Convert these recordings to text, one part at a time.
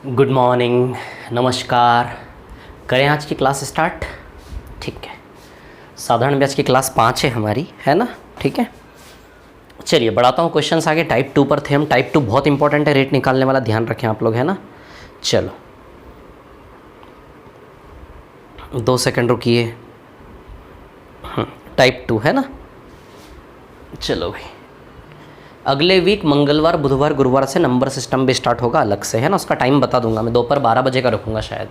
Good morning, नमस्कार। करें आज की क्लास स्टार्ट। ठीक है, साधारण ब्याज की क्लास 5 है हमारी, है ना। ठीक है, चलिए बढ़ाता हूँ क्वेश्चंस आगे। टाइप 2 पर थे हम। टाइप 2 बहुत इंपॉर्टेंट है, रेट निकालने वाला, ध्यान रखें आप लोग, है ना। चलो 2 सेकंड रुकिए। टाइप 2 है ना। चलो भाई, अगले वीक मंगलवार, बुधवार, गुरुवार से नंबर सिस्टम भी स्टार्ट होगा अलग से, है ना। उसका टाइम बता दूंगा मैं, दोपहर 12 बजे का रखूँगा शायद।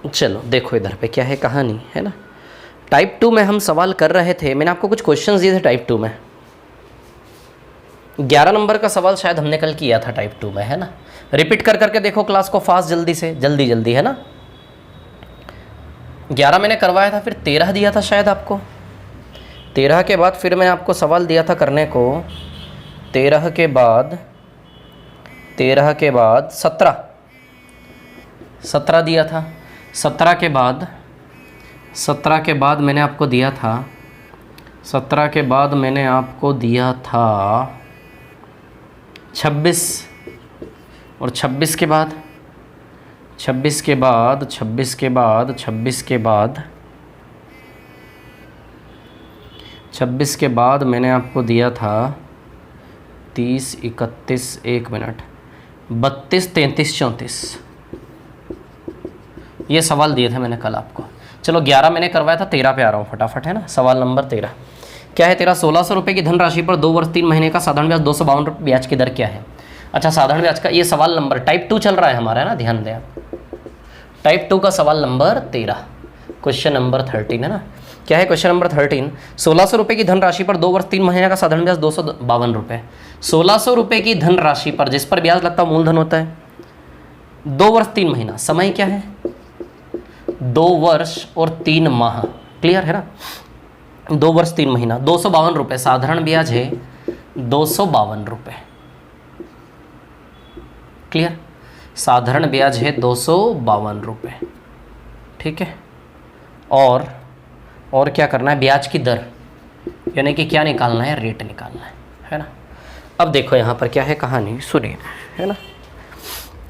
चलो देखो इधर पे क्या है कहानी, है ना। टाइप 2 में हम सवाल कर रहे थे, मैंने आपको कुछ क्वेश्चंस दिए थे टाइप 2 में। 11 नंबर का सवाल शायद हमने कल किया था टाइप 2 में, है ना। रिपीट कर करके देखो क्लास को फास्ट, जल्दी से, जल्दी जल्दी, है ना। 11 मैंने करवाया था, फिर 13 दिया था शायद आपको। 13 के बाद फिर मैंने आपको सवाल दिया था करने को। 13 के बाद 17 दिया था। 17 के बाद मैंने आपको दिया था 26। और 26 के बाद मैंने आपको दिया था 30, 31, 1 मिनट, 32, 33, 34। ये सवाल दिए थे मैंने कल आपको। चलो 11 मैंने करवाया था, 13 पे आ रहा हूँ फटाफट, है ना। सवाल नंबर 13 क्या है तेरा। 1600 रुपये की धनराशि पर 2 वर्ष 3 महीने का साधारण ब्याज 252 रुपये ब्याज की दर क्या है। अच्छा, साधारण ब्याज का ये सवाल नंबर टाइप 2 चल रहा है हमारा, है ना, ध्यान दें आप। टाइप 2 का सवाल नंबर 13, क्वेश्चन नंबर 13, है ना। क्या है क्वेश्चन नंबर 13। 1600 रुपये की धनराशि पर 2 वर्ष 3 महीने का साधारण ब्याज 252 रुपये। 1600 रुपये की धनराशि पर जिस पर ब्याज लगता है मूलधन होता है, 2 वर्ष 3 महीना, समय क्या है 2 वर्ष और 3 माह, क्लियर है ना। 2 वर्ष 3 महीना, 252 रुपये साधारण ब्याज है, 252 रुपये, क्लियर। साधारण ब्याज है 252 रुपये, ठीक है। और क्या करना है, ब्याज की दर, यानी कि क्या निकालना है, रेट निकालना है ना। अब देखो यहाँ पर क्या है कहानी, सुनिए, है ना।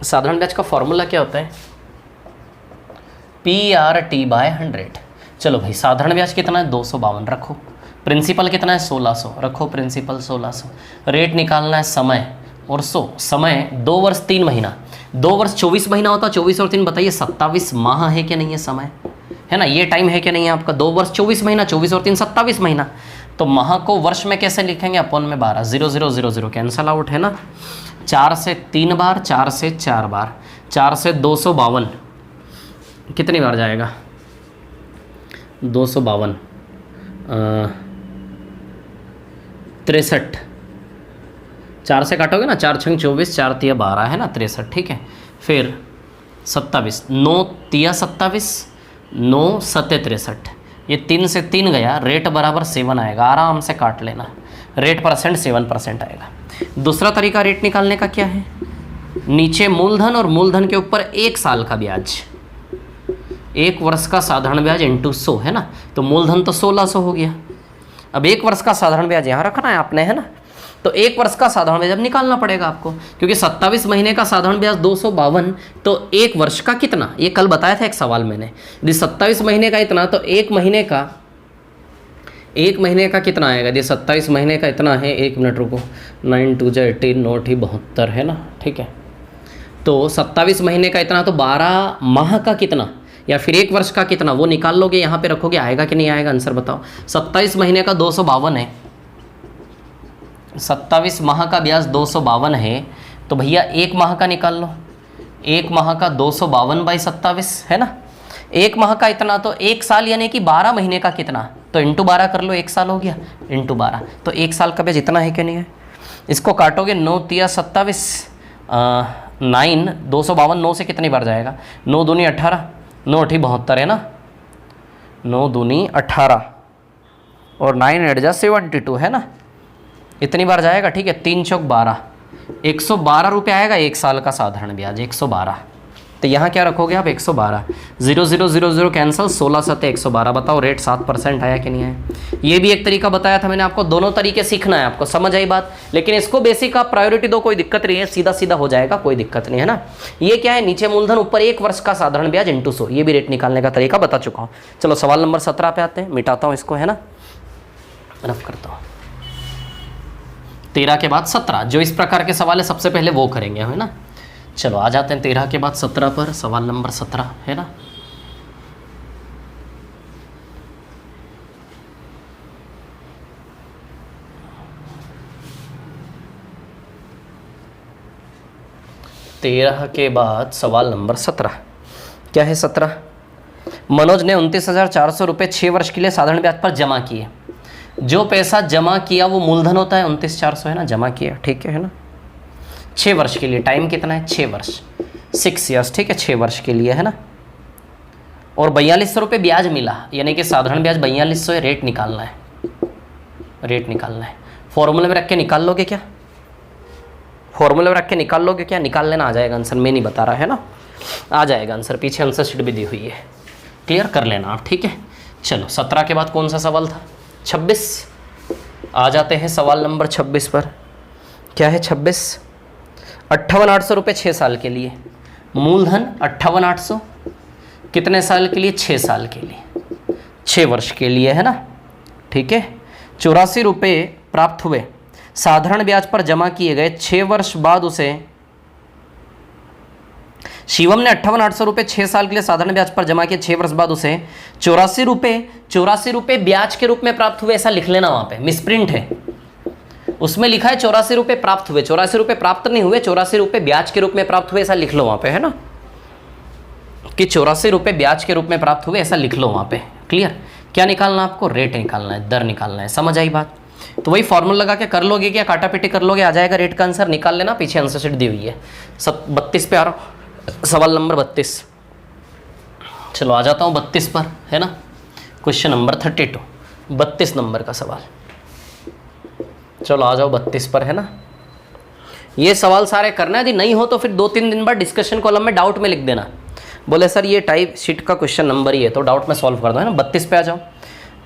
साधारण ब्याज का फॉर्मूला क्या होता है, PRT/100। चलो भाई, साधारण ब्याज कितना है 252 रखो, प्रिंसिपल कितना है 1600 रखो, प्रिंसिपल 1600। रेट निकालना है समय और 100। समय 2 वर्ष 3 महीना, 2 वर्ष 24 महीना होता, 24 और 3 बताइए 27 माह है कि नहीं है समय, है ना। ये टाइम है कि नहीं है आपका। 2 वर्ष 24 महीना, 24 और 3 27 महीना। तो माह को वर्ष में कैसे लिखेंगे, अपन में 12, 0 0 0 0 कैंसल आउट, है ना। 4 से 3 बार, 4 से 4 बार, 4 से 252 कितनी बार जाएगा, 252 63। 4 से काटोगे ना, 4 छंग 24, 4 तिया 12, है ना, 63, ठीक है। फिर 27, 9 तिया 27, 9 सत्ते 63। ये 3 से 3 गया, रेट बराबर 7 आएगा, आराम से काट लेना। रेट परसेंट 7% आएगा। दूसरा तरीका रेट निकालने का क्या है, नीचे मूलधन और मूलधन के ऊपर 1 साल का ब्याज, 1 वर्ष का साधारण ब्याज इंटू 100, है ना। तो मूलधन तो 1600 हो गया। अब 1 वर्ष का साधारण ब्याज यहाँ रखना है आपने, है ना। तो 1 वर्ष का साधारण ब्याज अब निकालना पड़ेगा आपको, क्योंकि 27 महीने का साधारण ब्याज 252, तो 1 वर्ष का कितना, ये कल बताया था एक सवाल मैंने। यदि 27 महीने का इतना, तो 1 महीने का कितना आएगा। यदि 27 महीने का इतना है, 1 मिनट रुको, 9 2 18, 9 72, है ना, ठीक है। तो 27 महीने का इतना, तो 12 माह का कितना, या फिर 1 वर्ष का कितना, वो निकाल लोगे, यहाँ पे रखोगे, आएगा कि नहीं आएगा, आंसर बताओ। 27 महीने का 252 है, 27 माह का ब्याज 252 है, तो भैया 1 माह का निकाल लो। 1 माह का 252/27, है ना। 1 माह का इतना, तो 1 साल यानी कि 12 महीने का कितना, तो इंटू 12 कर लो, 1 साल हो गया, इंटू 12, तो 1 साल का ब्याज इतना है कि नहीं है। इसको काटोगे, 9 तिया 27, 9 252, 9 से कितनी बार जाएगा, 9 दूनी 18, 9 8 72, है ना, 9 दूनी 18 और 9 8 जा 72, है ना, इतनी बार जाएगा, ठीक है। 3 चौक 12, 112 रुपये आएगा 1 साल का साधारण ब्याज, 112, तो यहाँ क्या रखोगे आप 112, 0 0 0 0 कैंसिल, 16 7 112। बताओ रेट 7% आया कि नहीं आया। ये भी एक तरीका बताया था मैंने आपको, दोनों तरीके सीखना है आपको, समझ आई बात। लेकिन इसको बेसिक आप प्रायोरिटी दो, कोई दिक्कत नहीं है, सीधा सीधा हो जाएगा, कोई दिक्कत नहीं है ना। ये क्या है, नीचे मूलधन ऊपर 1 वर्ष का साधारण ब्याज इंटू 100, ये भी रेट निकालने का तरीका बता चुका हूँ। चलो सवाल नंबर 17 पे आते हैं, मिटाता हूँ इसको, है ना, रफ करता हूँ। 13 के बाद 17 जो इस प्रकार के सवाल है सबसे पहले वो करेंगे, है ना। चलो आ जाते हैं 13 के बाद 17 पर। सवाल नंबर 17 है ना। तेरह के बाद सवाल नंबर 17 क्या है। 17, मनोज ने 29,400 रुपये 6 वर्ष के लिए साधारण ब्याज पर जमा किए। जो पैसा जमा किया वो मूलधन होता है, 29,400 है ना, जमा किया, ठीक है ना। 6 वर्ष के लिए, टाइम कितना है, 6 वर्ष, 6 ईयर्स, ठीक है, 6 वर्ष के लिए, है ना। और 4200 रुपये ब्याज मिला, यानी कि साधारण ब्याज 4200 है, रेट निकालना है, रेट निकालना है। फॉर्मूले में रख के निकाल लोगे क्या, फॉर्मूले में रख के निकाल लोगे क्या, निकाल लेना, आ जाएगा आंसर, मैं नहीं बता रहा, है ना, आ जाएगा आंसर, पीछे आंसर शीट भी दी हुई है, क्लियर कर लेना आप, ठीक है। चलो 17 के बाद कौन सा सवाल था, 26। आ जाते हैं सवाल नंबर 26 पर। क्या है 26, 58,800 रुपये 6 साल के लिए, मूलधन 58,800, कितने साल के लिए, 6 साल के लिए, 6 वर्ष के लिए, है ना, ठीक है। 84 रुपये प्राप्त हुए, साधारण ब्याज पर जमा किए गए, 6 वर्ष बाद उसे, शिवम ने 58,800 रुपये 6 साल के लिए साधारण ब्याज पर जमा किए, 6 वर्ष बाद उसे 84 रुपये ब्याज के रूप में प्राप्त हुए, ऐसा लिख लेना, वहाँ पे मिसप्रिंट है, उसमें लिखा है 84 रुपये प्राप्त हुए, 84 रुपये प्राप्त नहीं हुए, 84 रुपये ब्याज के रूप में प्राप्त हुए, ऐसा लिख लो वहाँ पे, है ना, कि 84 रुपये ब्याज के रूप में प्राप्त हुए, ऐसा लिख लो वहाँ पे, क्लियर। क्या निकालना आपको, रेट निकालना है, दर निकालना है, समझ आई बात। तो वही फॉर्मूला लगा के कर लोगे क्या, काटा पीटी कर लोगे, आ जाएगा रेट का आंसर, निकाल लेना, पीछे आंसर शीट दी हुई है। 32 पे आ रहा हूँ, सवाल नंबर 32। चलो आ जाता हूँ 32 पर, है ना, क्वेश्चन नंबर 32, 32 नंबर का सवाल। चलो आ जाओ 32 पर, है ना। ये सवाल सारे करना है, यदि नहीं हो तो फिर 2-3 दिन बाद डिस्कशन कॉलम में डाउट में लिख देना, बोले सर ये टाइप शीट का क्वेश्चन नंबर ही है, तो डाउट में सॉल्व कर दो, है ना। 32 पे आ जाओ।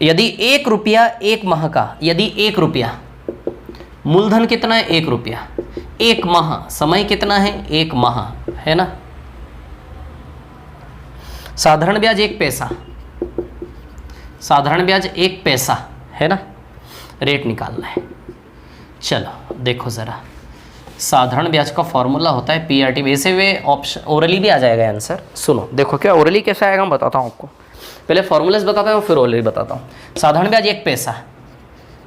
यदि 1 रुपया 1 माह का, यदि 1 रुपया, मूलधन कितना है, 1 रुपया, 1 माह, समय कितना है, 1 माह, है ना, साधारण ब्याज 1 पैसा, साधारण ब्याज 1 पैसा, है ना, रेट निकालना है। चलो देखो ज़रा, साधारण ब्याज का फॉर्मूला होता है पीआरटी, वैसे वे ऑप्शन ओरली भी आ जाएगा आंसर। सुनो देखो क्या ओरली कैसे आएगा, मैं बताता हूँ आपको, पहले फॉर्मूलेस बताता हूँ फिर ओरली बताता हूँ। साधारण ब्याज 1 पैसा,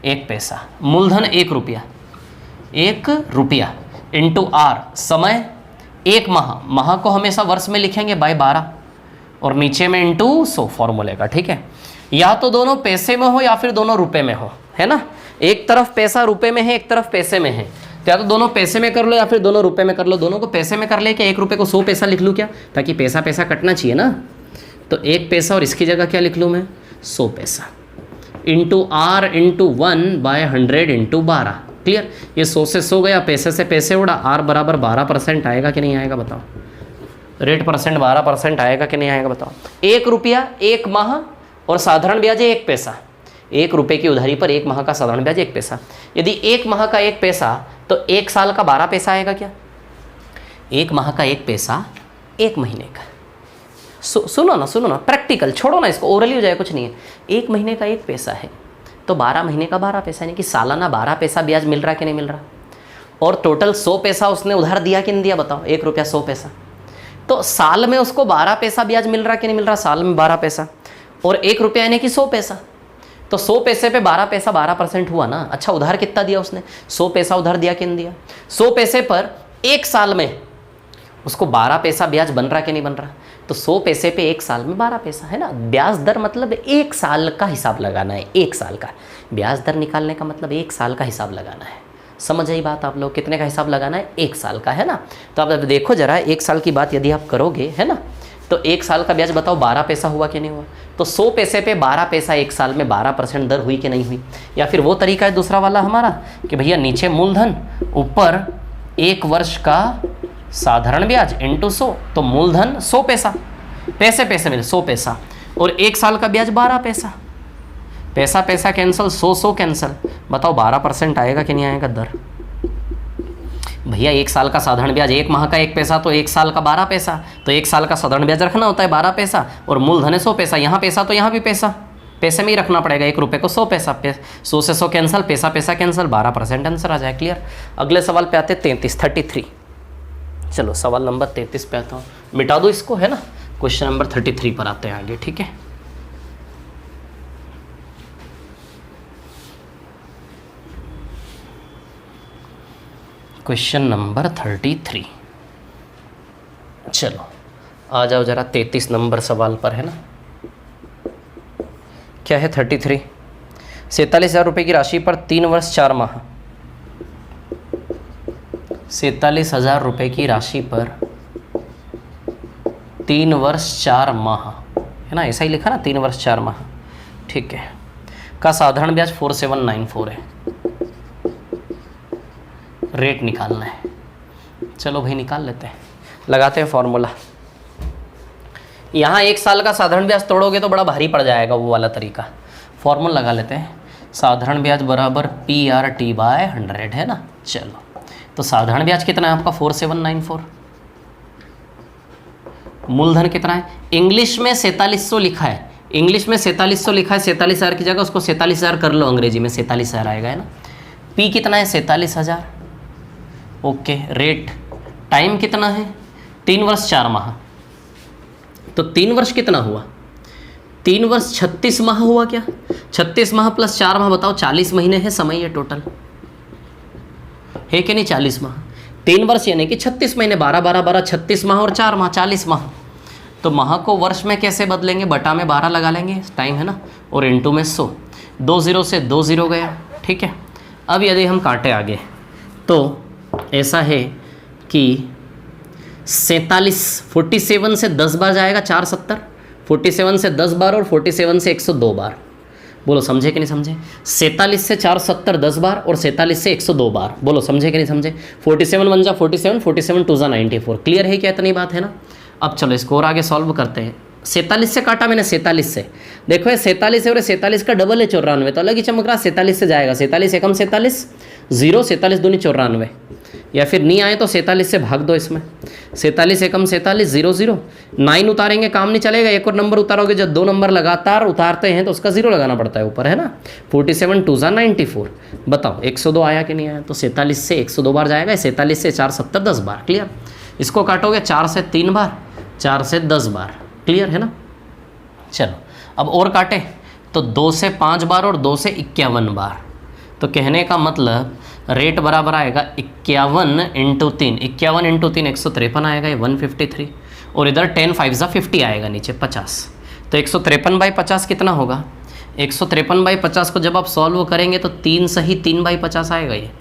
1 पैसा, मूलधन 1 रुपया, 1 रुपया इंटू आर, समय 1 माह, माह को हमेशा वर्ष में लिखेंगे बाय 12, और नीचे में इंटू 100 फॉर्मूले का, ठीक है। या तो दोनों पैसे में हो या फिर दोनों रुपए में हो, है ना, एक तरफ पैसा रुपए में है, एक तरफ पैसे में है, तो या तो दोनों पैसे में कर लो या फिर दोनों रुपए में कर लो। दोनों को पैसे में कर ले क्या, 1 रुपये को 100 पैसा लिख लूँ क्या, ताकि पैसा पैसा कटना चाहिए ना, तो 1 पैसा और इसकी जगह क्या लिख लूँ मैं, 100 पैसा, into R into 1/100 into 12, clear. ये 100 से 100 गया, पैसे से पैसे उड़ा, आर बराबर 12% आएगा कि नहीं आएगा बताओ, रेट परसेंट 12% आएगा कि नहीं आएगा बताओ। 1 रुपया 1 माह और साधारण ब्याज है 1 पैसा, 1 रुपये की उधारी पर 1 माह का साधारण ब्याज 1 पैसा। यदि 1 माह का 1 पैसा तो 1 साल का 12 पैसा आएगा क्या, 1 माह का 1 पैसा 1 महीने का। सुनो ना, प्रैक्टिकल छोड़ो ना, इसको ओरली हो जाए, कुछ नहीं है। 1 महीने का 1 पैसा है तो 12 महीने का 12 पैसा, यानी कि सालाना 12 पैसा ब्याज मिल रहा है कि नहीं मिल रहा। और टोटल 100 पैसा उसने उधार दिया कि नहीं दिया बताओ, 1 रुपया 100 पैसा, तो साल में उसको 12 पैसा ब्याज मिल रहा कि नहीं मिल रहा, साल में 12 पैसा, और 1 रुपया यानी कि 100 पैसा, तो 100 पैसे पे 12 पैसा 12% हुआ ना। अच्छा उधार कितना दिया उसने, 100 पैसा उधार दिया कि नहीं दिया। 100 पैसे पर 1 साल में उसको 12 पैसा ब्याज बन रहा कि नहीं बन रहा, तो 100 पैसे पे 1 साल में 12 पैसा, है ना। ब्याज दर मतलब 1 साल का हिसाब लगाना है, 1 साल का ब्याज दर निकालने का मतलब 1 साल का हिसाब लगाना है। समझ आई बात आप लोग, कितने का हिसाब लगाना है, 1 साल का, है ना। तो आप देखो जरा 1 साल की बात यदि आप करोगे, है ना, तो 1 साल का ब्याज बताओ 12 पैसा हुआ कि नहीं हुआ, तो 100 पैसे पे 12 पैसा 1 साल में 12% दर हुई कि नहीं हुई। या फिर वो तरीका है दूसरा वाला हमारा कि भैया नीचे मूलधन ऊपर 1 वर्ष का साधारण ब्याज इंटू 100, तो मूलधन 100 पैसा, पैसे पैसे मिले 100 पैसा, और 1 साल का ब्याज 12 पैसा, पैसा पैसा कैंसिल, 100 कैंसिल, बताओ 12% आएगा कि नहीं आएगा दर? भैया 1 साल का साधारण ब्याज 1 माह का 1 पैसा, तो 1 साल का 12 पैसा, तो 1 साल का साधारण ब्याज रखना होता है 12 पैसा, और मूलधन है 100 पैसा, यहाँ पैसा तो यहाँ भी पैसा, पैसे में ही रखना पड़ेगा, 1 रुपये को 100 पैसा, 100 से 100 कैंसिल, पैसा पैसा कैंसिल, 12% आंसर आ जाए। क्लियर। अगले सवाल पे आते 33। चलो सवाल नंबर 33 पे आता हूँ, मिटा दो इसको, है ना। क्वेश्चन नंबर 33 पर आते हैं आगे, ठीक है। क्वेश्चन नंबर 33, चलो आ जाओ जरा 33 नंबर सवाल पर, है ना। क्या है 33? 47,000 रुपये की राशि पर 3 वर्ष 4 माह, 47,000 रुपये की राशि पर 3 वर्ष 4 माह, है ना, ऐसा ही लिखा ना, 3 वर्ष 4 माह, ठीक है, का साधारण ब्याज 4794 है। रेट निकालना है, चलो भाई निकाल लेते हैं, लगाते हैं फॉर्मूला। यहाँ 1 साल का साधारण ब्याज तोड़ोगे तो बड़ा भारी पड़ जाएगा वो वाला तरीका, फॉर्मूला लगा लेते हैं। साधारण ब्याज बराबर PRT/100, है ना। चलो तो साधारण ब्याज कितना है आपका 4794, मूलधन कितना है, इंग्लिश में 4700 लिखा है, इंग्लिश में 4700 लिखा है, 47,000 की जगह उसको 47,000 कर लो, अंग्रेजी में 47,000 आएगा, है ना। P कितना है 47,000, ओके। रेट, टाइम कितना है 3 वर्ष 4 माह, तो 3 वर्ष कितना हुआ, 3 वर्ष 36 माह हुआ क्या, 36 माह प्लस 4 माह, बताओ 40 महीने है समय ये टोटल, है कि नहीं 40 माह, 3 वर्ष यानी कि 36 महीने, 12 12 12 36 माह और 4 माह 40 माह, तो माह को वर्ष में कैसे बदलेंगे, बटा में 12 लगा लेंगे, टाइम है ना, और इंटू में 100, 2 0 से 2 0 गया, ठीक है। अब यदि हम काटे आगे तो ऐसा है कि 47 से 10 बार जाएगा 470, 47 से 10 बार और 47 से 102 बार, बोलो समझे कि नहीं समझे। 47 से 470 10 बार और 47 से 102 बार, बोलो समझे कि नहीं समझे। 47 1 जा 47, 47 2 जा 94। क्लियर है क्या, इतनी बात है ना। अब चलो इसको और आगे सॉल्व करते हैं। 47 से काटा मैंने, 47 से, देखो ये 47 है और 47 का डबल है 94, तो अलग ही चमक रहा, 47 से जाएगा, 47 एकम 47 0, 47 दूनी 94, या फिर नहीं आए तो 47 से भाग दो इसमें, 47 एकम 47 0 0, 9 उतारेंगे काम नहीं चलेगा, एक और नंबर उतारोगे, जब 2 नंबर लगातार उतारते हैं तो उसका 0 लगाना पड़ता है ऊपर, है ना। 47 2 जा 94, बताओ 102 आया कि नहीं आया, तो 47 से 102 बार जाएगा, 47 से 470 10 बार। क्लियर। इसको काटोगे 4 से 3 बार, 4 से 10 बार, क्लियर है ना। चलो अब और काटे तो 2 से 5 बार और 2 से 51 बार, तो कहने का मतलब रेट बराबर आएगा 51 इंटू 3, 51 इंटू 3 153 आएगा, ये 153, और इधर 10 5 जा 50 आएगा नीचे 50, तो 153/50 कितना होगा, 153/50 को जब आप सॉल्व करेंगे तो 3 सही 3/50 आएगा ये,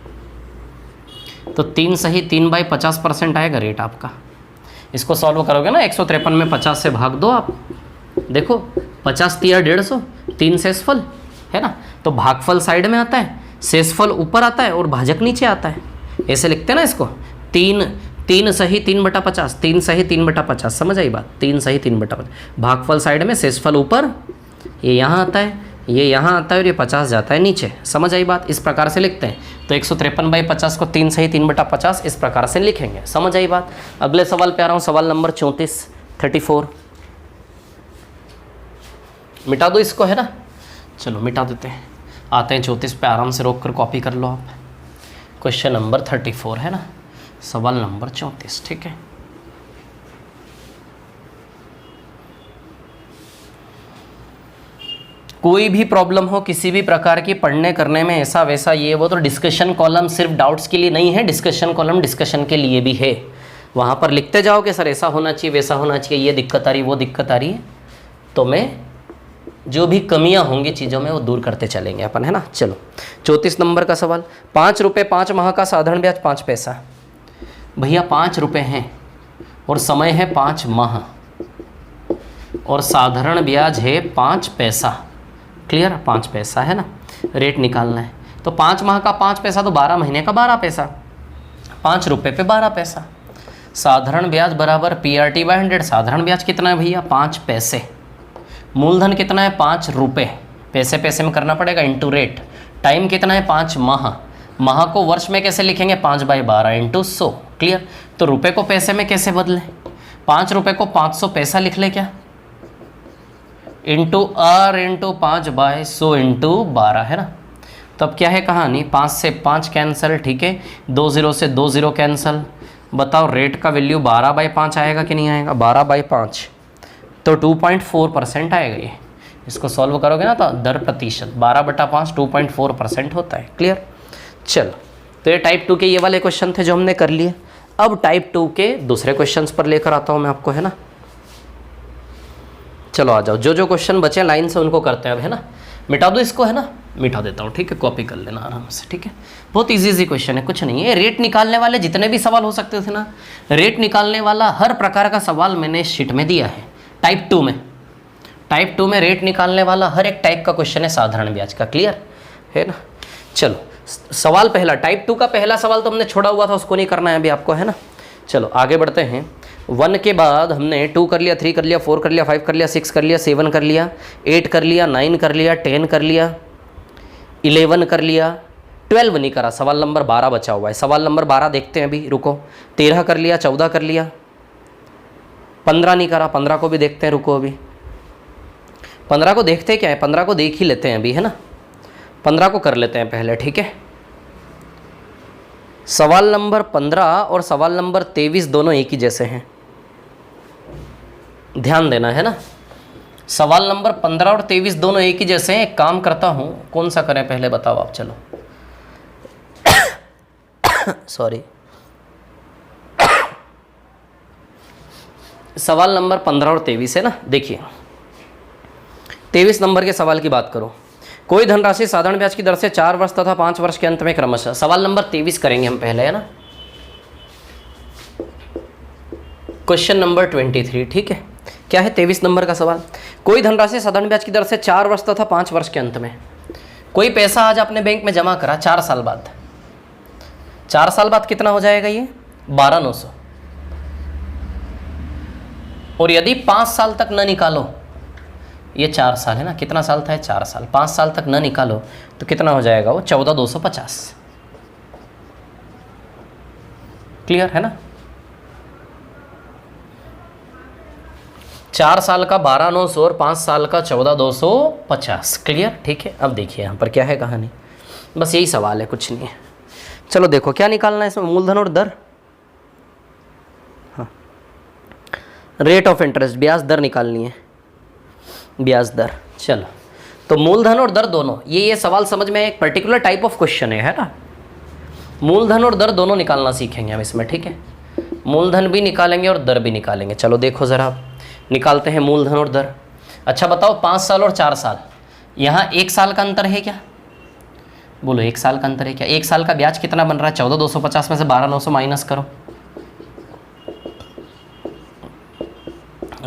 तो 3 सही 3/50% आएगा रेट आपका। इसको सॉल्व करोगे ना, 153 में 50 से भाग दो आप, देखो 50 तिया 150, 3 शेषफल है ना, तो भागफल साइड में आता है, शेषफल ऊपर आता है और भाजक नीचे आता है, ऐसे लिखते हैं ना इसको। 3 सही 3/50, 3 सही 3/50, समझ आई बात, 3 सही 3/50, भागफल साइड में, शेषफल ऊपर, ये यहाँ आता है, ये यहाँ आता है और ये 50 जाता है नीचे, समझ आई बात। इस प्रकार से लिखते हैं, तो 153/50 को 3 सही 3/50 इस प्रकार से लिखेंगे, समझ आई बात। अगले सवाल पे आ रहा हूँ, सवाल नंबर 34 मिटा दो इसको, है ना। चलो मिटा देते हैं, आते हैं 34 पे, आराम से रोक कर कॉपी कर लो आप। क्वेश्चन नंबर 34 है ना, सवाल नंबर 34, ठीक है। कोई भी प्रॉब्लम हो किसी भी प्रकार की पढ़ने करने में, ऐसा वैसा ये वो, तो डिस्कशन कॉलम सिर्फ डाउट्स के लिए नहीं है, डिस्कशन कॉलम डिस्कशन के लिए भी है। वहाँ पर लिखते जाओ कि सर ऐसा होना चाहिए, वैसा होना चाहिए, ये दिक्कत आ रही, वो दिक्कत आ रही है, तो मैं जो भी कमियां होंगी चीज़ों में वो दूर करते चलेंगे अपन, है ना। चलो 34 नंबर का सवाल, 5 रुपये 5 माह का साधारण ब्याज 5 पैसा। भैया 5 रुपये हैं और समय है 5 माह और साधारण ब्याज है 5 पैसा। क्लियर, 5 पैसा है ना। रेट निकालना है तो 5 माह का 5 पैसा तो 12 महीने का 12 पैसा, 5 रुपये पे 12 पैसा, साधारण ब्याज बराबर PRT/100। साधारण ब्याज कितना है भैया? 5 पैसे। मूलधन कितना है? 5 रुपये। पैसे पैसे में करना पड़ेगा, इंटू रेट। टाइम कितना है? 5 माह। माह को वर्ष में कैसे लिखेंगे? 5/12 इंटू 100। क्लियर? तो रुपए को पैसे में कैसे बदलें? 5 रुपये को 500 पैसा लिख ले क्या? इंटू R इंटू 5/100 इंटू 12 है ना। तो अब क्या है कहानी? 5 से 5 कैंसिल, ठीक है। 2 0 से 2 0 कैंसिल। बताओ रेट का वैल्यू 12/5 आएगा कि नहीं आएगा? 12/5 तो 2.4% आएगा ये। इसको सॉल्व करोगे ना तो दर प्रतिशत 12/5 2.4% होता है। क्लियर? चलो, तो ये टाइप 2 के ये वाले क्वेश्चन थे जो हमने कर लिए। अब टाइप 2 के दूसरे क्वेश्चंस पर लेकर आता हूँ मैं आपको, है ना। चलो आ जाओ, जो जो क्वेश्चन बचे लाइन से उनको करते हैं अब, है ना। मिटा दो इसको, है ना, मिटा देता हूँ, ठीक है। कॉपी कर लेना आराम से, ठीक है। बहुत इजी क्वेश्चन है, कुछ नहीं है। रेट निकालने वाले जितने भी सवाल हो सकते थे ना, रेट निकालने वाला हर प्रकार का सवाल मैंने इस शीट में दिया है। टाइप 2 में, टाइप 2 में रेट निकालने वाला हर एक टाइप का क्वेश्चन है साधारण ब्याज का। क्लियर है ना। चलो सवाल पहला, टाइप 2 का पहला सवाल तो हमने छोड़ा हुआ था, उसको नहीं करना है अभी आपको, है ना। चलो आगे बढ़ते हैं। 1 के बाद हमने 2 कर लिया, 3 कर लिया, 4 कर लिया, 5 कर लिया, 6 कर लिया, 7 कर लिया, 8 कर लिया, 9 कर लिया, 10 कर लिया, 11 कर लिया, 12 नहीं करा। सवाल नंबर 12 बचा हुआ है। सवाल नंबर 12 देखते हैं अभी, रुको। 13 कर लिया, 14 कर लिया, 15 नहीं करा। 15 को भी देखते हैं, रुको अभी। 15 को देखते क्या है, 15 को देख ही लेते हैं अभी, है ना। 15 को कर लेते हैं पहले, ठीक है। सवाल नंबर 15 और सवाल नंबर 23 दोनों एक ही जैसे हैं, ध्यान देना, है ना। सवाल नंबर 15 और 23 दोनों एक ही जैसे हैं। एक काम करता हूं, कौन सा करें पहले बताओ आप। चलो सॉरी, सवाल नंबर 15 और 23 है ना। देखिए 23 नंबर के सवाल की बात करो। कोई धनराशि साधारण ब्याज की दर से 4 वर्ष तथा 5 वर्ष के अंत में क्रमशः। सवाल नंबर 23 करेंगे हम पहले, है ना। क्वेश्चन नंबर 23, ठीक है। क्या है 23 नंबर का सवाल? कोई धनराशि साधारण ब्याज की दर से 4 वर्ष तथा 5 वर्ष के अंत में, कोई पैसा आज अपने बैंक में जमा करा 4 साल बाद। 4 साल बाद कितना हो जाएगा ये? 12,900। और यदि 5 साल तक न निकालो, ये 4 साल है ना, कितना साल था? 4 साल। 5 साल तक न निकालो तो कितना हो जाएगा वो? 14,250। क्लियर है ना। 4 साल का 12,900 और 5 साल का 14,250। क्लियर, ठीक है। अब देखिए यहाँ पर क्या है कहानी, बस यही सवाल है, कुछ नहीं है। चलो देखो क्या निकालना है इसमें, मूलधन और दर। हाँ, रेट ऑफ इंटरेस्ट, ब्याज दर निकालनी है, ब्याज दर। चलो तो मूलधन और दर दोनों, ये सवाल समझ में एक पर्टिकुलर टाइप ऑफ क्वेश्चन है ना। मूलधन और दर दोनों निकालना सीखेंगे हम इसमें, ठीक है। मूलधन भी निकालेंगे और दर भी निकालेंगे। चलो देखो ज़रा, निकालते हैं मूलधन और दर। अच्छा बताओ 5 साल और 4 साल, यहाँ 1 साल का अंतर है क्या? बोलो 1 साल का अंतर है क्या? 1 साल का ब्याज कितना बन रहा है? 14,250 में से 12,900 माइनस करो।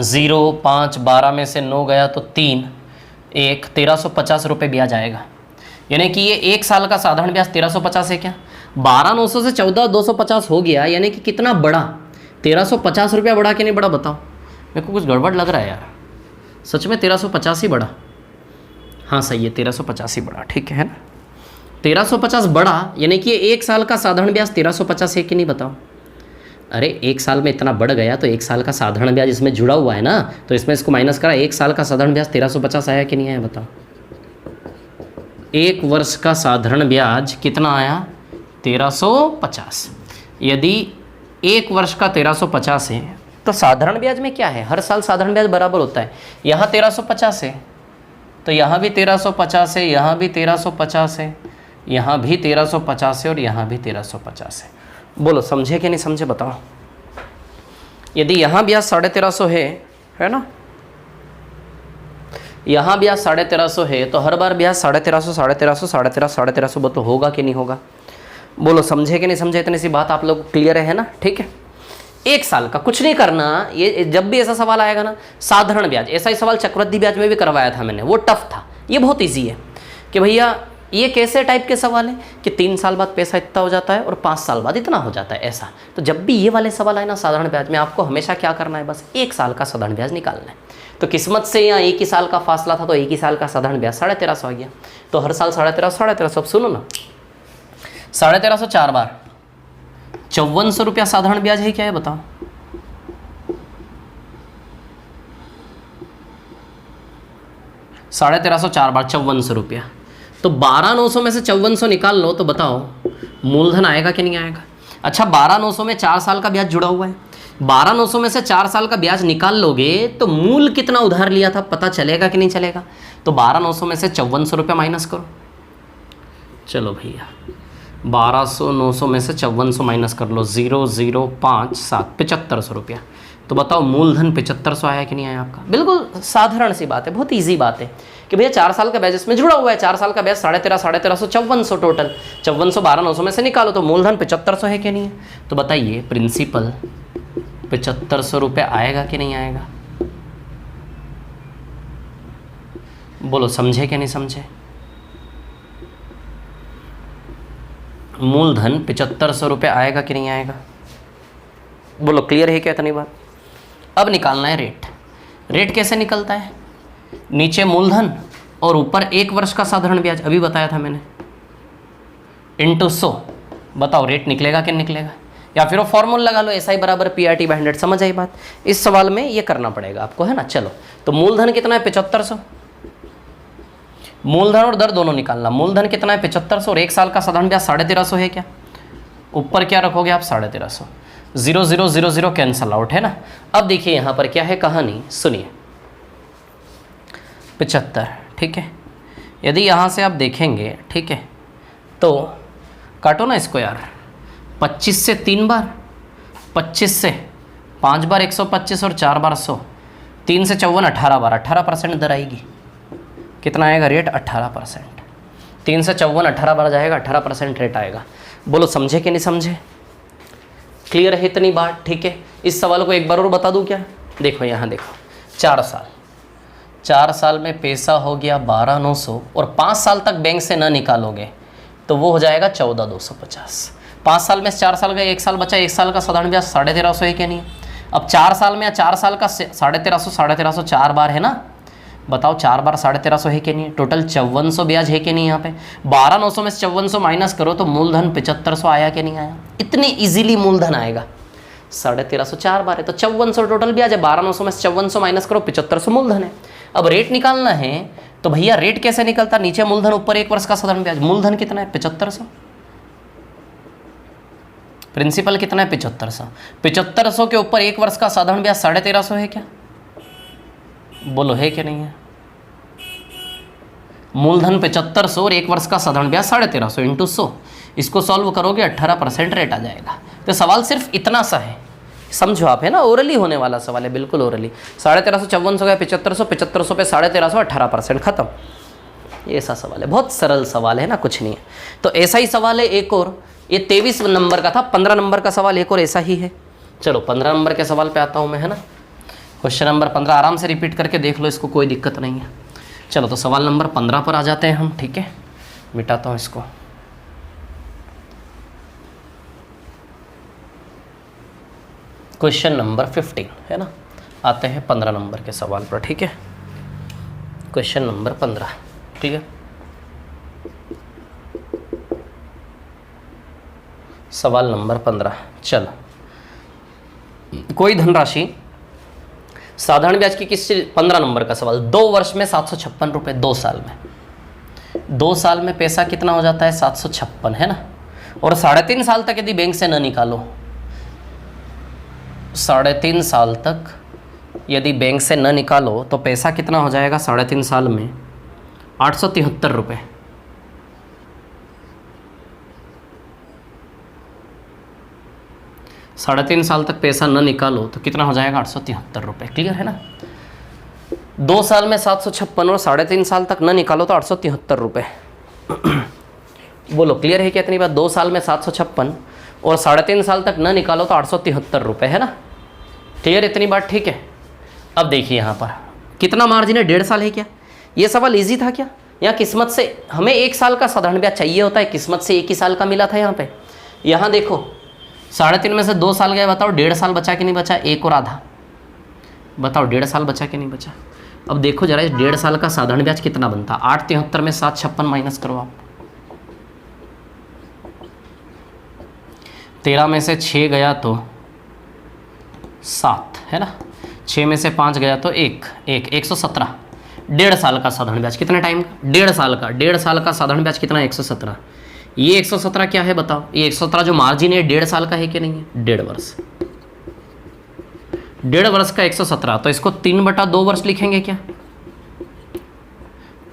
0, 5, 12 में से 9 गया तो 3, 1, 1,350 रुपये ब्याज आएगा। यानी कि ये 1 साल का साधारण ब्याज 1,350 है क्या? 12,900 से 14,250 हो गया, यानी कि कितना बढ़ा? 1,350 रुपया बढ़ा कि नहीं बढ़ा बताओ? मेरे को कुछ गड़बड़ लग रहा है यार, सच में 1,350 ही बढ़ा। हाँ सही है, 1,350 ही बढ़ा, ठीक है ना। 1,350 बढ़ा, यानी कि 1 साल का साधारण ब्याज 1,350 है कि नहीं बताओ? अरे 1 साल में इतना बढ़ गया तो 1 साल का साधारण ब्याज इसमें जुड़ा हुआ है ना, तो इसमें इसको माइनस करा। 1 साल का साधारण ब्याज 1,350 आया कि नहीं आया बताओ? 1 वर्ष का साधारण ब्याज कितना आया? 1,350। यदि 1 वर्ष का 1,350 है तो साधारण ब्याज में क्या है? हर साल साधारण ब्याज बराबर होता है। यहाँ 1,350 है तो यहाँ भी 1,350 है, यहाँ भी 1,350 है, यहाँ भी 1,350 है और यहाँ भी 1,350 है। बोलो समझे कि नहीं समझे बताओ? यदि यहाँ ब्याज 1,350 है ना, यहाँ ब्याज 1,350 है तो हर बार ब्याज 1,350, 1,350, 1,350, 1,350 बोलो होगा कि नहीं होगा? बोलो समझे कि नहीं समझे? इतनी सी बात आप लोग क्लियर है ना, ठीक है। 1 साल का कुछ नहीं करना, ये जब भी ऐसा सवाल आएगा ना, साधारण ब्याज, ऐसा ही सवाल चक्रवृद्धि ब्याज में भी करवाया था मैंने, वो टफ था। ये बहुत ईजी है कि भैया ये कैसे टाइप के सवाल है कि 3 साल बाद पैसा इतना हो जाता है और 5 साल बाद इतना हो जाता है, ऐसा। तो जब भी ये वाले सवाल आए ना साधारण ब्याज में, आपको हमेशा क्या करना है, बस 1 साल का साधारण ब्याज निकालना है। तो किस्मत से यहाँ 1 ही साल का फासला था, तो 1 ही साल का साधारण ब्याज 1350 आ गया। तो हर साल 1350, अब सुनो ना, 1350 4 बार 5400 रुपया साधारण ब्याज है क्या है, बताओ। साढ़े 1350 4 बार 5400 रुपया, तो 12,900 में से 5400 निकाल लो, तो बताओ मूलधन आएगा कि नहीं आएगा। अच्छा, 12,900 में 4 साल का ब्याज जुड़ा हुआ है, 12,900 में से 4 साल का ब्याज निकाल लोगे तो मूल कितना उधार लिया था पता चलेगा कि नहीं चलेगा। तो 12,900 में से 5400 रुपया माइनस करो। चलो भैया 12,900 में से 5400 माइनस कर लो, 0,057 7500 रुपया। तो बताओ मूलधन 7500 आया कि नहीं आया आपका। बिल्कुल साधारण सी बात है, बहुत इजी बात है कि भैया 4 साल का ब्याज इसमें जुड़ा हुआ है, 4 साल का ब्याज 1350 5400 टोटल, 5400 12,900 में से निकालो तो मूलधन 7500 है कि नहीं है। तो बताइए प्रिंसिपल 7500 रुपये आएगा कि नहीं आएगा, बोलो समझे कि नहीं समझे। मूलधन 7500 रुपये आएगा कि नहीं आएगा, बोलो क्लियर है क्या इतनी बात। अब निकालना है रेट। रेट कैसे निकलता है, नीचे मूलधन और ऊपर 1 वर्ष का साधारण ब्याज, अभी बताया था मैंने, इंटू 100। बताओ रेट निकलेगा कि नहीं निकलेगा, या फिर वो फॉर्मूला लगा लो SI बराबर PRT/100। समझ आई बात। इस सवाल में ये करना पड़ेगा आपको, है ना। चलो तो मूलधन कितना है 7500, मूलधन और दर दोनों निकालना। मूलधन कितना है 7500 और 1 साल का साधारण ब्याज 1350 है क्या, ऊपर क्या रखोगे आप 1350, 0 0 0 0 कैंसल आउट, है ना। अब देखिए यहाँ पर क्या है कहानी, सुनिए 75, ठीक है। यदि यहाँ से आप देखेंगे, ठीक है, तो काटो ना इसको यार, 25 से 3 बार, 25 से 5 बार 125 और 4 बार 100, 3 से 54 18 बार, 18% दर आएगी। कितना आएगा रेट 18%। 3 से 54 18 बार जाएगा, 18% रेट आएगा। बोलो समझे कि नहीं समझे, क्लियर है इतनी बात, ठीक है। इस सवाल को एक बार और बता दूं क्या, देखो यहाँ देखो, 4 साल में पैसा हो गया 12,900 और 5 साल तक बैंक से ना निकालोगे तो वो हो जाएगा 14,250। 5 साल में 4 साल का 1 साल बचा, 1 साल का साधारण ब्याज 1350 है क्या नहीं। अब 4 साल में या 4 साल का 1350 4 बार है ना, बताओ 4 बार 1350 है कि नहीं, टोटल 5400 ब्याज है कि नहीं। यहाँ पे 12,900 में से 5400 माइनस करो तो मूलधन 7500 आया कि नहीं आया। इतनी इजीली मूलधन आएगा, 1350 4 बार है तो 5400 टोटल ब्याज है, 12,900 में से 5400 माइनस करो 7500 मूलधन है। अब रेट निकालना है तो भैया रेट कैसे निकलता, नीचे मूलधन ऊपर 1 वर्ष का साधारण ब्याज। मूलधन कितना है 7500, प्रिंसिपल कितना है 7500, 7500 के ऊपर 1 वर्ष का साधारण ब्याज 1350 है क्या, बोलो है कि नहीं है। मूलधन 7500 और 1 वर्ष का साधारण ब्याज 1350 इंटू 100, इसको सॉल्व करोगे 18% रेट आ जाएगा। तो सवाल सिर्फ इतना सा है, समझो आप, है ना, ओरली होने वाला सवाल है, बिल्कुल ओरली। 1350 5400 गया 7500, 7500 पे 1350 18% खत्म। ये ऐसा सवाल है, बहुत सरल सवाल है ना, कुछ नहीं है। तो ऐसा ही सवाल है एक और, ये 23 नंबर का था, 15 नंबर का सवाल एक और ऐसा ही है। चलो 15 नंबर के सवाल पे आता हूँ मैं, है ना। क्वेश्चन नंबर 15 आराम से रिपीट करके देख लो, इसको कोई दिक्कत नहीं है। चलो तो सवाल नंबर 15 पर आ जाते हैं हम, ठीक है। मिटाता हूँ इसको। क्वेश्चन नंबर 15, है ना। आते हैं 15 नंबर के सवाल पर, ठीक है। क्वेश्चन नंबर 15, ठीक है। सवाल नंबर 15, चलो। कोई धनराशि साधारण ब्याज की किस 15 नंबर का सवाल, 2 वर्ष में 756 रुपये, 2 साल में, 2 साल में पैसा कितना हो जाता है 756, है ना। और 3.5 साल तक यदि बैंक से न निकालो, 3.5 साल तक यदि बैंक से न निकालो तो पैसा कितना हो जाएगा 3.5 साल में 873 रुपये। साढ़े 3 साल तक पैसा न निकालो तो कितना हो जाएगा 873 रुपये। क्लियर है ना। 2 साल में 756 और 3.5 साल तक न निकालो तो 873 रुपये। बोलो क्लियर है क्या इतनी बात। 2 साल में 756 और 3.5 साल तक न निकालो तो 873 रुपये, है ना। क्लियर इतनी बात, ठीक है। अब देखिए यहाँ पर कितना मार्जिन है, 1.5 साल है क्या। ये सवाल इजी था क्या, यहाँ किस्मत से हमें 1 साल का साधारण ब्याज चाहिए होता है, किस्मत से 1 ही साल का मिला था यहाँ पे। यहाँ देखो 3.5 में से 2 साल गए, बताओ 1.5 साल बचा कि नहीं बचा, 1 और आधा, बताओ 1.5 साल बचा कि नहीं बचा। अब देखो जरा इस 1.5 साल का साधारण ब्याज कितना बनता, 873 में 756 माइनस करो आप, 13 में से 6 गया तो 7 है ना, 6 में से 5 गया तो 117। 1.5 साल का साधारण ब्याज कितने टाइम का, 1.5 साल का साधारण ब्याज कितना, 117। ये 117 क्या है बताओ, ये 117 जो मार्जिन है 1.5 साल का है कि नहीं है, 1.5 वर्ष, 1.5 वर्ष का 117, तो इसको 3/2 वर्ष लिखेंगे क्या,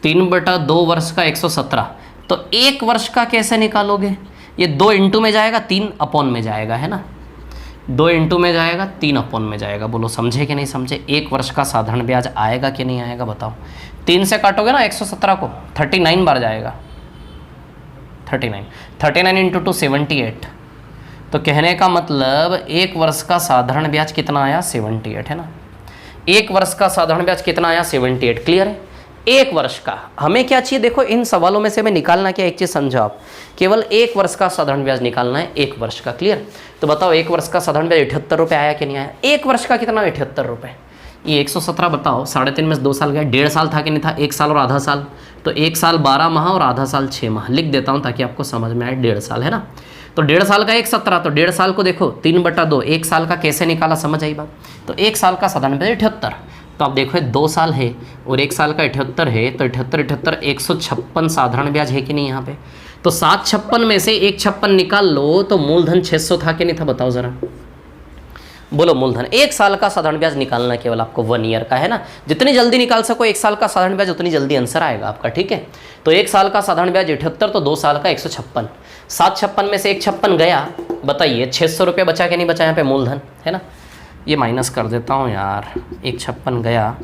3/2 वर्ष का 117। तो 1 वर्ष का कैसे निकालोगे, ये 2 इंटू में जाएगा, 3 अपॉन में जाएगा, है ना, 2 इंटू में जाएगा, 3 अपॉन में जाएगा। बोलो समझे कि नहीं समझे, 1 वर्ष का साधारण ब्याज आएगा कि नहीं आएगा बताओ। 3 से काटोगे ना 117 को, 39 बार जाएगा, 39 इंटू 2 78। तो कहने का मतलब 1 वर्ष का साधारण ब्याज कितना आया, 78 है ना, 1 वर्ष का साधारण ब्याज कितना आया, 78। क्लियर है। 1 वर्ष का हमें क्या चाहिए, देखो इन सवालों में से हमें निकालना क्या, एक चीज़ समझो आप, केवल 1 वर्ष का साधारण ब्याज निकालना है, 1 वर्ष का। क्लियर। तो बताओ 1 वर्ष का साधारण ब्याज 78 रुपये आया कि नहीं आया, 1 वर्ष का कितना, 78 रुपये। ये 117 बताओ, 3.5 में से 2 साल गया, 1.5 साल था कि नहीं था, 1 साल और आधा साल, तो 1 साल 12 माह और आधा साल 6 माह लिख देता हूँ ताकि आपको समझ में आए, 1.5 साल है ना। तो 1.5 साल का 117, तो 1.5 साल को देखो 3/2, 1 साल का कैसे निकाला, समझ आई बात। तो 1 साल का साधारण ब्याज 78, तो आप देखो 2 साल है और 1 साल का 78 है, तो 78 156 साधारण ब्याज है कि नहीं यहाँ पे। तो 756 में से 156 निकाल लो, तो मूलधन 600 था कि नहीं था, बताओ जरा, बोलो मूलधन। 1 साल का साधारण ब्याज निकालना केवल आपको 1 ईयर का, है ना, जितनी जल्दी निकाल सको 1 साल का साधारण ब्याज उतनी जल्दी आंसर आएगा आपका। ठीक है। तो 1 साल का साधारण ब्याज 78, तो 2 साल का 156, 756 में से 156 गया, बताइए 600 रुपये बचा कि नहीं बचा यहाँ पे मूलधन, है ना। ये माइनस कर देता हूँ यार, 156 गया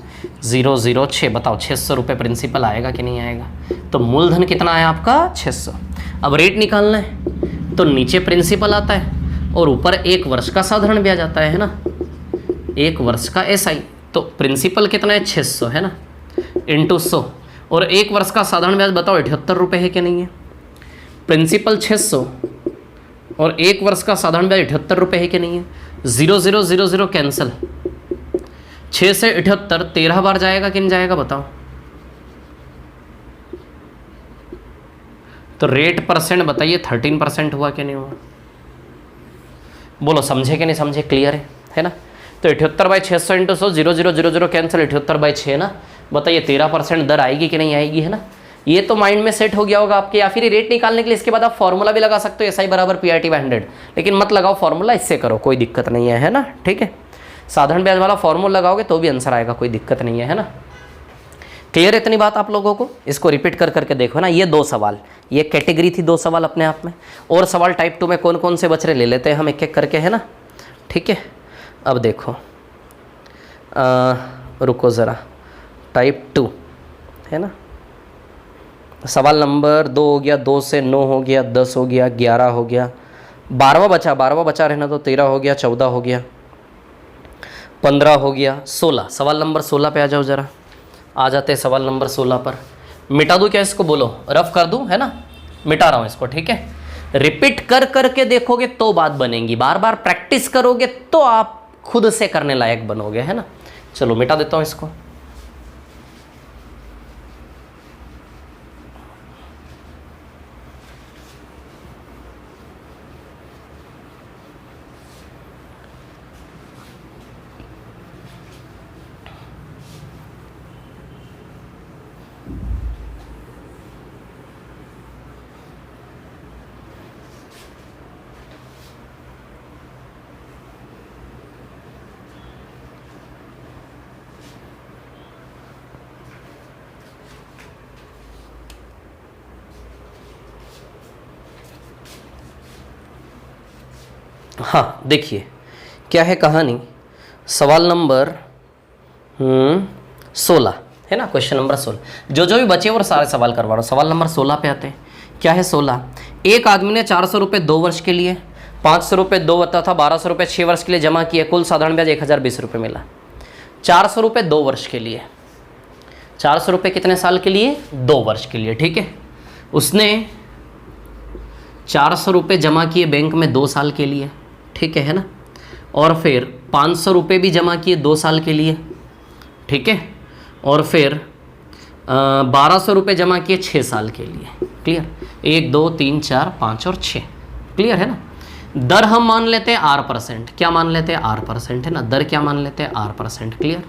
006, बताओ 600 रुपये प्रिंसिपल आएगा कि नहीं आएगा। तो मूलधन कितना आया आपका, 600। अब रेट निकालना है, तो नीचे प्रिंसिपल आता है और ऊपर 1 वर्ष का साधारण ब्याज आता है ना, 1 वर्ष का SI। तो प्रिंसिपल कितना है, 600 है ना, इंटू 100, और 1 वर्ष का साधारण ब्याज बताओ 78 रुपये है कि नहीं है। प्रिंसिपल 600 और 1 वर्ष का साधारण ब्याज 78 रुपये है कि नहीं है। 0 0 0 0 कैंसिल, 6 से 78 13 बार जाएगा कि नहीं जाएगा बताओ। तो रेट परसेंट बताइए 13% हुआ कि नहीं हुआ, बोलो समझे कि नहीं समझे, क्लियर है ना। तो 78/600 इंटू 100, 0 0 0 0 कैंसिल, 78/6 ना, बताइए 13% दर आएगी कि नहीं आएगी, है ना। ये तो माइंड में सेट हो गया होगा आपके। या फिर रेट निकालने के लिए इसके बाद आप फॉर्मूला भी लगा सकते हो, SI बराबर PRT/100, लेकिन मत लगाओ फॉर्मूला, इससे करो, कोई दिक्कत नहीं है ना। ठीक है, साधारण ब्याज वाला फॉर्मूला लगाओगे तो भी आंसर आएगा, कोई दिक्कत नहीं है ना। क्लियर इतनी बात आप लोगों को। इसको रिपीट कर करके देखो ना, ये 2 सवाल, ये कैटेगरी थी 2 सवाल अपने आप में। और सवाल टाइप 2 में कौन कौन से बच रहे ले लेते हैं हम एक एक करके, है ना। ठीक है, अब देखो रुको ज़रा, टाइप 2 है ना, सवाल नंबर 2 हो गया, 2 से 9 हो गया, 10 हो गया, 11 हो गया, 12वां बचा रहना, तो 13 हो गया, 14 हो गया, 15 हो गया, 16। सवाल नंबर 16 पे आ जाओ ज़रा, आ जाते हैं सवाल नंबर 16 पर। मिटा दूँ क्या इसको, बोलो रफ कर दूँ, है ना, मिटा रहा हूँ इसको। ठीक है, रिपीट कर करके देखोगे तो बात बनेगी, बार बार प्रैक्टिस करोगे तो आप खुद से करने लायक बनोगे, है ना। चलो मिटा देता हूँ इसको। हाँ देखिए क्या है कहानी, सवाल नंबर 16 है ना, क्वेश्चन नंबर 16। जो भी बचे वो सारे सवाल करवा रहा हूँ। सवाल नंबर 16 पे आते हैं। क्या है 16, एक आदमी ने 400 रुपये 2 वर्ष के लिए, 500 रुपये 2 तथा 1200 रुपये 6 वर्ष के लिए जमा किए, कुल साधारण ब्याज 1020 रुपये मिला। 400 रुपये 2 वर्ष के लिए, 400 रुपये कितने साल के लिए? 2 वर्ष के लिए, ठीक है। उसने 400 रुपये जमा किए बैंक में 2 साल के लिए, ठीक है ना। और फिर 500 रुपये भी जमा किए 2 साल के लिए, ठीक है। और फिर 1200 रुपये जमा किए 6 साल के लिए। क्लियर? 1 2 3 4 5 और 6। क्लियर है ना। दर हम मान लेते हैं R%। क्या मान लेते हैं? R% है ना। दर क्या मान लेते हैं? R%। क्लियर?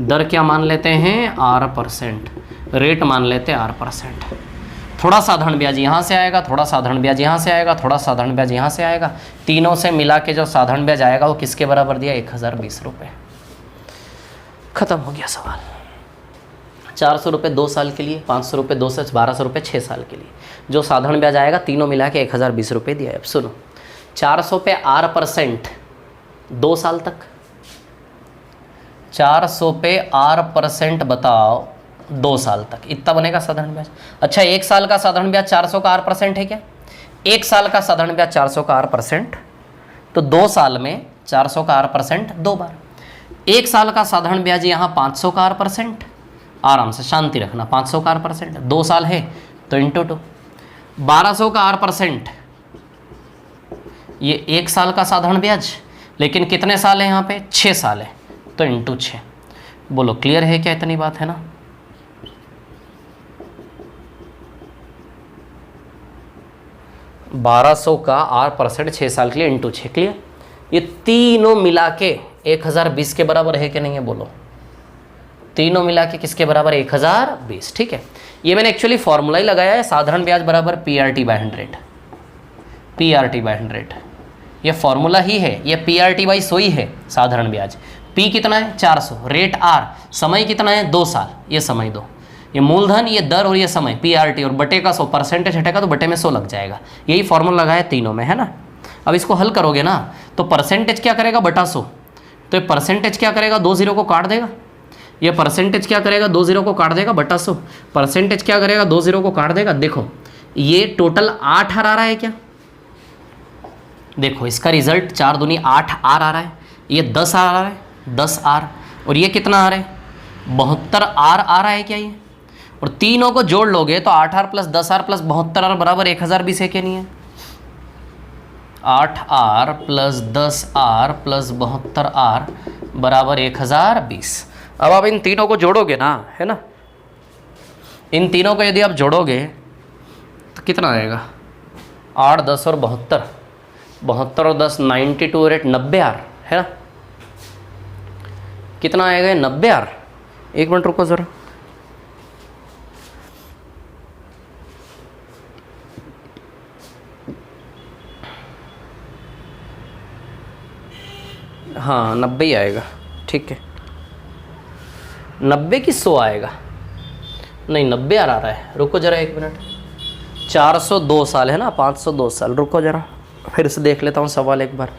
दर क्या मान लेते हैं? R%। रेट मान लेते हैं R%। थोड़ा साधारण ब्याज यहाँ से आएगा, थोड़ा साधारण ब्याज यहाँ से आएगा, थोड़ा साधारण ब्याज यहाँ से आएगा। तीनों से मिला के जो साधारण ब्याज आएगा वो किसके बराबर दिया? 1020 रुपये। खत्म हो गया सवाल। 400 रुपये 2 साल के लिए, 500 रुपये 2 से 1200 रुपये 6 साल के लिए। जो साधारण ब्याज आएगा तीनों मिला के 1020 रुपये दिया है। अब सुनो, 400 पे R% 2 साल तक, 400 पे R% बताओ 2 साल तक, इतना बनेगा साधारण ब्याज। अच्छा, 1 साल का साधारण ब्याज 400 का R% है क्या? 1 साल का साधारण ब्याज 400 का R%, तो 2 साल में 400 का R% 2 बार। 1 साल का साधारण ब्याज यहाँ 500 का R%, आराम से शांति रखना, 500 का R%, 2 साल है तो इंटू 2। 1200 का R%, ये 1 साल का साधारण ब्याज, लेकिन कितने साल है यहाँ पे? 6 साल है, तो इंटू 6। बोलो क्लियर है क्या? इतनी बात है ना। $1200 का R% 6 साल के लिए इंटू 6। क्लियर? ये तीनों मिला के 1020 के बराबर है कि नहीं है? बोलो। तीनों मिला के किसके बराबर? 1020। ठीक है, ये मैंने एक्चुअली फॉर्मूला ही लगाया है, साधारण ब्याज बराबर PRT/100। PRT/100 ये फॉर्मूला ही है, ये PRT/100 ही है साधारण ब्याज। P कितना है? 400, रेट R, समय कितना है? 2 साल, ये समय दो, ये मूलधन, ये दर और ये समय, PRT और बटे का 100, परसेंटेज हटेगा तो बटे में 100 लग जाएगा। यही फॉर्मूला लगाया तीनों में, है ना। अब इसको हल करोगे ना तो परसेंटेज क्या करेगा? बटा 100, तो ये परसेंटेज क्या करेगा? 2 0 को काट देगा। ये परसेंटेज क्या करेगा? 2 0 को काट देगा, बटा 100। परसेंटेज क्या करेगा? 2 0 को काट देगा। देखो ये टोटल 8 आ रहा है क्या? देखो इसका रिजल्ट 4 दूनी 8 R आ रहा है, ये 10 आ रहा है, 10 R, और ये कितना आ रहा है? 72 R आ रहा है क्या ये? और तीनों को जोड़ लोगे तो 8R plus 10R plus 72R बराबर 1020 है क्या नहीं है? 8R plus 10R plus 72R बराबर 1020। अब आप इन तीनों को जोड़ोगे ना, है ना, इन तीनों को यदि आप जोड़ोगे तो कितना आएगा? 8 10 और 72, 72 और 10 92 रेट 90R, है ना। कितना आएगा? 90R। एक मिनट रुको जरा, हाँ 90 ही आएगा, ठीक है। 90 की 100 आएगा, नहीं 90 आ रहा है। रुको जरा एक मिनट, 402 साल है ना, 502 साल। रुको जरा फिर से देख लेता हूँ सवाल एक बार।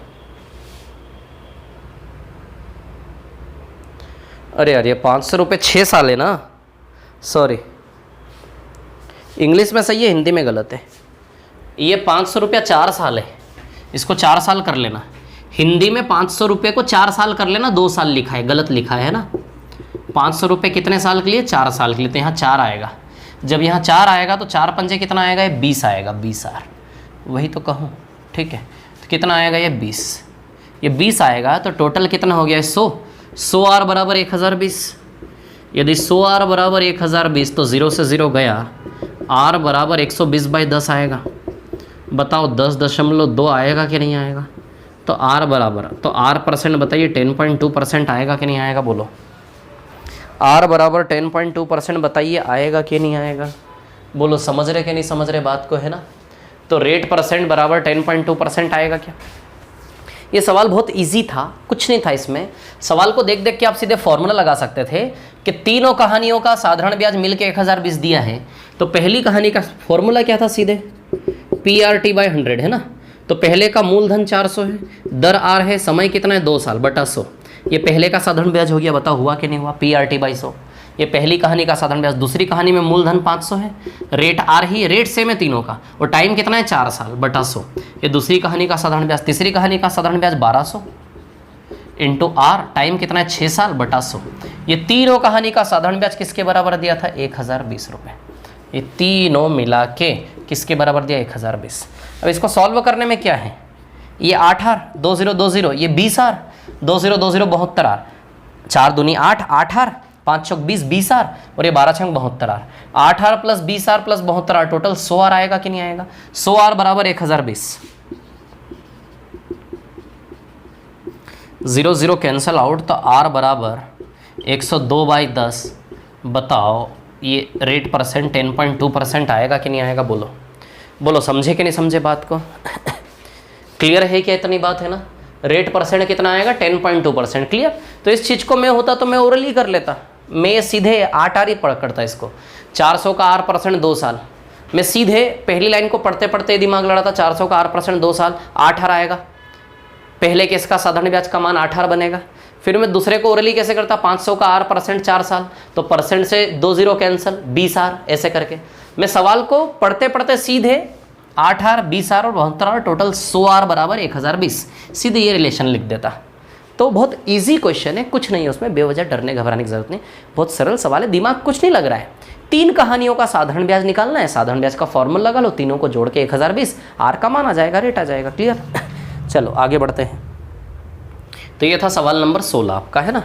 अरे यार ये 500 रुपये 6 साल है ना, सॉरी इंग्लिश में सही है, हिंदी में गलत है। ये 500 रुपया 4 साल है, इसको 4 साल कर लेना। हिंदी में 500 रुपये को 4 साल कर लेना, 2 साल लिखा है, गलत लिखा है ना। 500 रुपये कितने साल के लिए? 4 साल के लिए, तो यहाँ 4 आएगा। जब यहाँ 4 आएगा तो 4 पंजे कितना आएगा? ये 20 आएगा, 20R, वही तो कहूँ, ठीक है। तो कितना आएगा? ये 20, ये 20 आएगा, तो टोटल कितना हो गया? 100R बराबर 1020। यदि 100R बराबर 1020 तो 0 से 0 गया, R बराबर 120/10 आएगा। बताओ 10.2 आएगा कि नहीं आएगा? तो R बराबर, तो R% बताइए 10.2% आएगा कि नहीं आएगा? बोलो R बराबर 10.2% बताइए, आएगा कि नहीं आएगा? बोलो समझ रहे कि नहीं समझ रहे बात को, है ना। तो रेट % बराबर 10.2% आएगा क्या? ये सवाल बहुत इजी था, कुछ नहीं था इसमें। सवाल को देख देख के आप सीधे फॉर्मूला लगा सकते थे कि तीनों कहानियों का साधारण ब्याज मिलके 1020 दिया है, तो पहली कहानी का फॉर्मूला क्या था? सीधे PRT/100, है ना। तो पहले का मूलधन 400 है, दर R है, समय कितना है? 2 साल, बटा 100। ये पहले का साधारण ब्याज हो गया, बताओ हुआ कि नहीं हुआ? PRT/100। ये पहली कहानी का साधारण ब्याज। दूसरी कहानी में मूलधन 500 है, रेट R ही, रेट सेम है तीनों का, और टाइम कितना है? 4 साल, बटा 100। ये दूसरी कहानी का साधारण ब्याज। तीसरी कहानी का साधारण ब्याज 1200 इंटू आर, टाइम कितना है 6 साल बटा 100। ये तीनों कहानी का साधारण ब्याज किसके बराबर दिया था 1020 रुपये। ये तीनों मिला के किसके बराबर दिया 1020। अब इसको सॉल्व करने में क्या है, ये 8 आर 2020, ये 20 आर 2020 72 आर, 4 दूनी 8, 8 आर 5 चौक 20, 20 आर और ये 12 छंग 72 R. 8 R plus 20 R plus 72 R total 100 R आएगा कि नहीं आएगा। 100 आर बराबर 1020। 0 0 कैंसल आउट, तो आर बराबर 102/10। बताओ ये रेट परसेंट 10.2% आएगा कि नहीं आएगा, बोलो बोलो, समझे कि नहीं समझे बात को। क्लियर है क्या, इतनी बात है ना। रेट परसेंट कितना आएगा 10.2%। क्लियर। तो इस चीज़ को मैं होता तो मैं ओरली कर लेता, मैं सीधे 8 आर ही पढ़ करता इसको। 400 का आर परसेंट 2 साल, मैं सीधे पहली लाइन को पढ़ते पढ़ते दिमाग लड़ा था। 400 का आर परसेंट 2 साल 8 आर आएगा, पहले केस का साधारण ब्याज का मान 8 आर बनेगा। फिर मैं दूसरे को ओरली कैसे करता, 500 का आर परसेंट 4 साल, तो परसेंट से 2 0 कैंसल 20 आर, ऐसे करके मैं सवाल को पढ़ते पढ़ते सीधे 8 आर 20 आर और 72 आर टोटल 100 आर बराबर 1020, सीधे ये रिलेशन लिख देता। तो बहुत इजी क्वेश्चन है, कुछ नहीं है उसमें बेवजह डरने घबराने की जरूरत नहीं, बहुत सरल सवाल है, दिमाग कुछ नहीं लग रहा है। 3 कहानियों का साधारण ब्याज निकालना है, साधारण ब्याज का फॉर्मूला लगा लो, तीनों को जोड़ के 1020, आर का मान आ जाएगा, रेट आ जाएगा। क्लियर। चलो आगे बढ़ते हैं। तो ये था सवाल नंबर 16 आपका, है ना।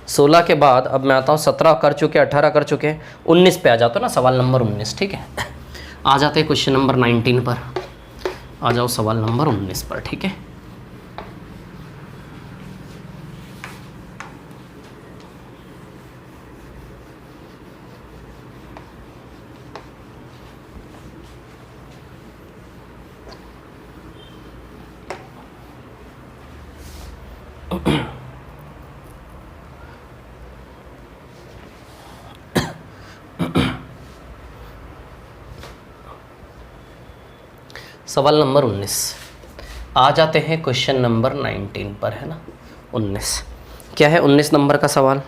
16 के बाद अब मैं आता हूँ 17 कर चुके, 18 कर चुके, 19 पे आ जाता ना, सवाल नंबर 19। ठीक है, आ जाते हैं क्वेश्चन नंबर 19 पर। आ जाओ सवाल नंबर 19 पर। ठीक है, सवाल नंबर 19। आ जाते हैं क्वेश्चन नंबर 19 पर, है ना। 19 क्या है, 19 नंबर का सवाल।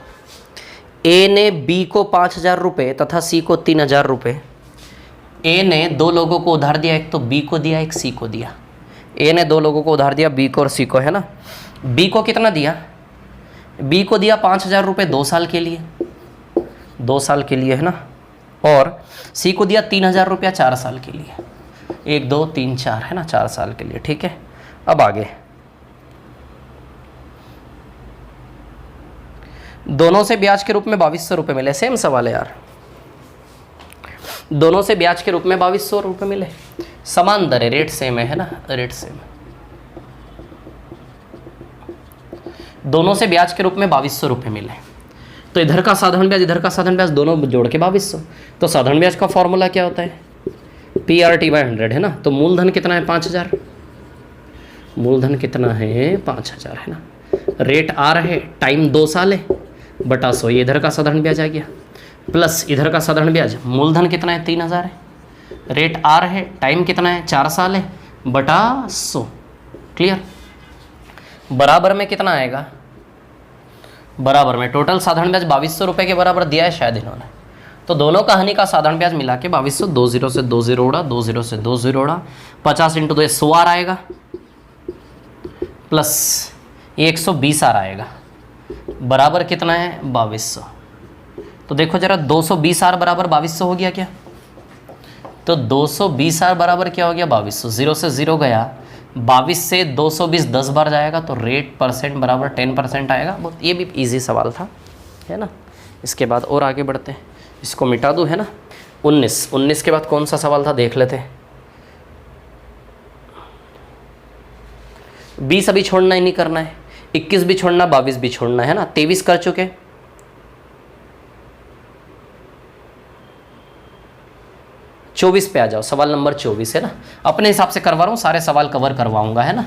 ए ने बी को 5000 रुपये तथा सी को 3000 रुपये। ए ने 2 लोगों को उधार दिया, एक तो बी को दिया, एक सी को दिया। ए ने 2 लोगों को उधार दिया, बी को और सी को, है ना। बी को कितना दिया, बी को दिया 5000 रुपये 2 साल के लिए, 2 साल के लिए, है ना। और सी को दिया 3000 रुपया 4 साल के लिए, 1 2 3 4, है ना, 4 साल के लिए। ठीक है, अब आगे दोनों से ब्याज के रूप में 2200 रुपये मिले। सेम सवाल है यार, दोनों से ब्याज के रूप में 2200 रुपये मिले, समान दर है, रेट सेम है ना, रेट सेम। दोनों से ब्याज के रूप में 2200 रुपये मिले, तो इधर का साधारण ब्याज इधर का साधारण ब्याज दोनों जोड़ के 2200। तो साधारण ब्याज का फॉर्मूला क्या होता है, PRT/100, है ना। तो मूलधन कितना है 5000, मूलधन कितना है 5000, है ना। रेट आर है, टाइम 2 साल है, बटा 100, ये इधर का साधारण ब्याज आ गया, प्लस इधर का साधारण ब्याज। मूलधन कितना है 3000 है, रेट आर है, टाइम कितना है 4 साल है, बटा 100। क्लियर। बराबर में कितना आएगा, बराबर में टोटल साधारण ब्याज 2200 रुपये के बराबर दिया है शायद इन्होंने। तो दोनों कहानी का साधारण ब्याज मिला के 2200, 2 0 से 2 0 उड़ा, 2 0 से 2 0 उड़ा, 50 × 2 100 आर आएगा, प्लस ये 120 आर आएगा, बराबर कितना है 2200। तो देखो जरा 220 आर बराबर 2200 हो गया क्या, तो 220 आर बराबर क्या हो गया 2200। 0 से 0 गया, 22 से 220 10 बार जाएगा, तो रेट परसेंट बराबर 10% आएगा। बहुत ये भी इजी सवाल था, है ना। इसके बाद और आगे बढ़ते हैं, इसको मिटा दूँ, है ना। 19 के बाद कौन सा सवाल था देख लेते हैं। 20 अभी छोड़ना ही नहीं करना है, 21 भी छोड़ना, 22 भी छोड़ना है ना। 23 कर चुके, 24 पे आ जाओ, सवाल नंबर 24, है ना। अपने हिसाब से करवा रहा हूँ, सारे सवाल कवर करवाऊंगा, है ना।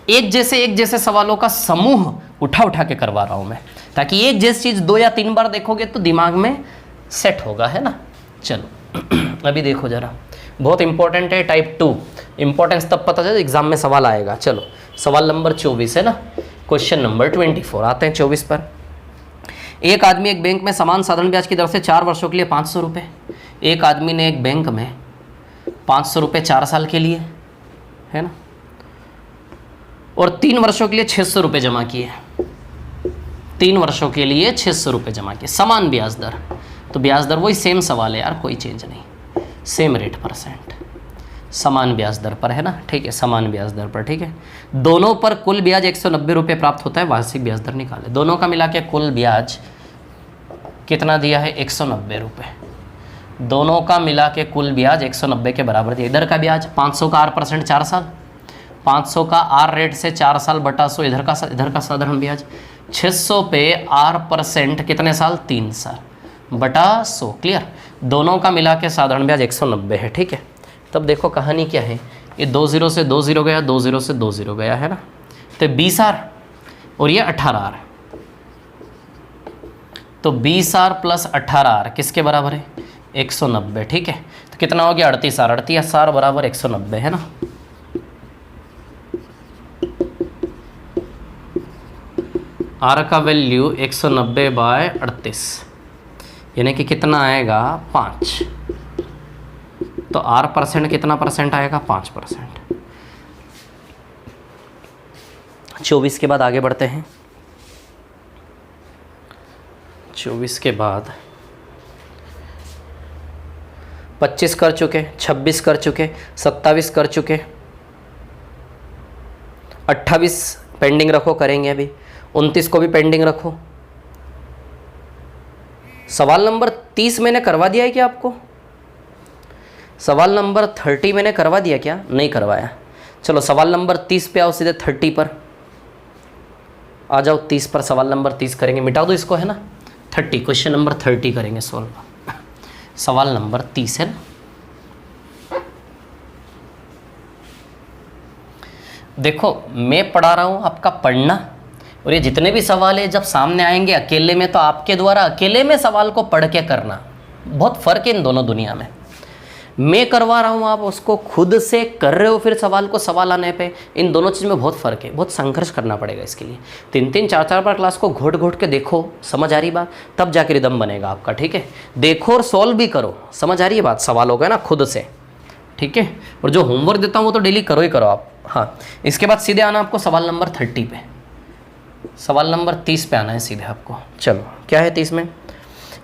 एक जैसे सवालों का समूह उठा के करवा रहा हूँ मैं, ताकि एक जैसी चीज़ 2 या 3 बार देखोगे तो दिमाग में सेट होगा, है ना। चलो अभी देखो जरा, बहुत इंपॉर्टेंट है, टाइप 2। इंपॉर्टेंस तब पता चले एग्जाम में सवाल आएगा। चलो सवाल नंबर 24, है ना। क्वेश्चन नंबर 24 आते हैं 24 पर। एक आदमी एक बैंक में समान साधारण ब्याज की दर से 4 वर्षों के लिए 500 रुपये। एक आदमी ने एक बैंक में 500 रुपये 4 साल के लिए, है ना, और 3 वर्षों के लिए 600 रुपये जमा किए। 3 वर्षों के लिए 600 रुपये जमा किए, समान ब्याज दर। तो ब्याज दर वही सेम सवाल है यार, कोई चेंज नहीं, सेम रेट परसेंट, समान ब्याज दर पर है ना, ठीक है, समान ब्याज दर पर, ठीक है। दोनों पर कुल ब्याज 190 रुपये प्राप्त होता है, वार्षिक ब्याज दर निकाले। दोनों का मिला के कुल ब्याज कितना दिया है, 190 रुपये। दोनों का मिला के कुल ब्याज 190 के बराबर दिया। इधर का ब्याज 500 का R% 4 साल, 500 का R रेट से 4 साल बटा 100, इधर का साधारण ब्याज 600 पे R% कितने साल, 3 साल बटा 100। क्लियर। दोनों का मिला के साधारण ब्याज 190 है, ठीक है। तब देखो कहानी क्या है, ये 2 0 से 2 0 गया, 2 0 से 2 0 गया है ना, तो 20R और ये 18R, तो 20R प्लस 18R किसके बराबर है, 190, ठीक है। तो कितना हो गया, 38R, 38R बराबर 190 है ना। R का वैल्यू 190 बाय 38, यानी कि कितना आएगा, 5। तो R% कितना परसेंट आएगा, 5%। 24 के बाद आगे बढ़ते हैं। 24 के बाद 25 कर चुके, 26 कर चुके, 27 कर चुके, 28 पेंडिंग रखो, करेंगे अभी। 29 को भी पेंडिंग रखो। सवाल नंबर 30 मैंने करवा दिया है क्या आपको? सवाल नंबर 30 मैंने करवा दिया क्या? नहीं करवाया। चलो सवाल नंबर 30 पे आओ, सीधे 30 पर आ जाओ। 30 पर सवाल नंबर 30 करेंगे, मिटा दो इसको, है ना। 30 क्वेश्चन नंबर 30 करेंगे सॉल्व। सवाल नंबर 30 है ना। देखो मैं पढ़ा रहा हूँ, आपका पढ़ना, और ये जितने भी सवाल है जब सामने आएंगे अकेले में, तो आपके द्वारा अकेले में सवाल को पढ़ के करना, बहुत फ़र्क है इन दोनों दुनिया में। मैं करवा रहा हूँ, आप उसको खुद से कर रहे हो, फिर सवाल को सवाल आने पे, इन दोनों चीज़ में बहुत फ़र्क है। बहुत संघर्ष करना पड़ेगा इसके लिए। 3-3, 4-4 बार क्लास को घोट घोट के देखो, समझ आ रही बात, तब जाके रिदम बनेगा आपका, ठीक है। देखो और सॉल्व भी करो, समझ आ रही है बात, सवाल हो गया ना खुद से, ठीक है। और जो होमवर्क देता हूँ वो तो डेली करो ही करो आप। हाँ, इसके बाद सीधे आना आपको सवाल नंबर 30 पे। सवाल नंबर 30 पे आना है सीधे आपको। चलो क्या है 30 में,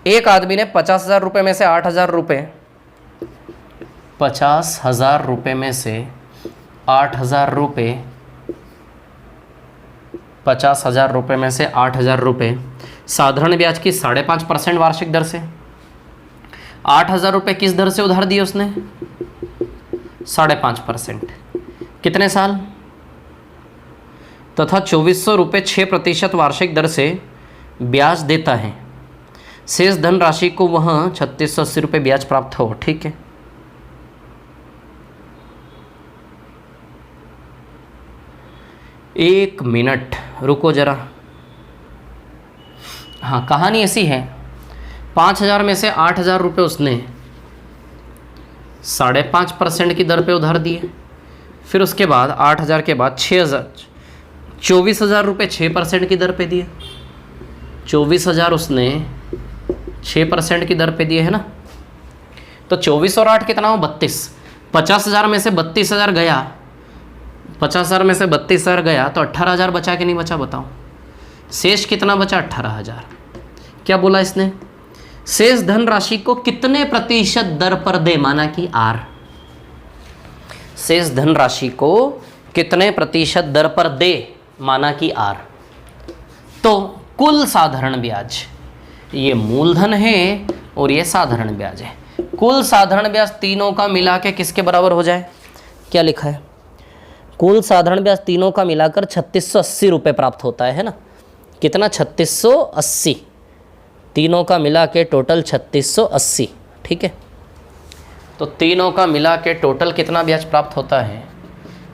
एक आदमी ने 50,000 रुपये में से 8,000 रुपये, 50,000 रुपये में से 8,000 रुपये, 50,000 रुपये में से 8,000 रुपये साधारण ब्याज की 5.5% वार्षिक दर से, 8,000 रुपये किस दर से उधार दिए उसने, 5.5%, कितने साल, तथा 2,400 रुपये 6% वार्षिक दर से ब्याज देता है। शेष धन राशि को वह 3,680 रुपये ब्याज प्राप्त हो, ठीक है। एक मिनट रुको जरा। हाँ, कहानी ऐसी है, 5,000 में से 8,000 रुपये उसने 5.5% की दर पे उधार दिए। फिर उसके बाद 8,000 के बाद 24,000 रुपये 6% की दर पे दिए। 24,000 उसने 6% की दर पे दिए, है ना। तो 24 और 8 कितना हो, 32। 50,000 में से 32,000 गया, 50,000 में से 32,000 गया, तो 18,000 बचा कि नहीं बचा, बताओ। शेष कितना बचा, 18,000। क्या बोला इसने, शेष धन राशि को कितने प्रतिशत दर पर दे, माना कि R। शेष धन राशि को कितने प्रतिशत दर पर दे, माना कि R। तो कुल साधारण ब्याज, ये मूलधन है और ये साधारण ब्याज है। कुल साधारण ब्याज तीनों का मिला के किसके बराबर हो जाए, क्या लिखा है, कुल साधारण ब्याज तीनों का मिलाकर 3,680 रुपये प्राप्त होता है ना। कितना, 3,680, तीनों का मिला के टोटल 3,680, ठीक है। तो तीनों का मिला के टोटल कितना ब्याज प्राप्त होता है,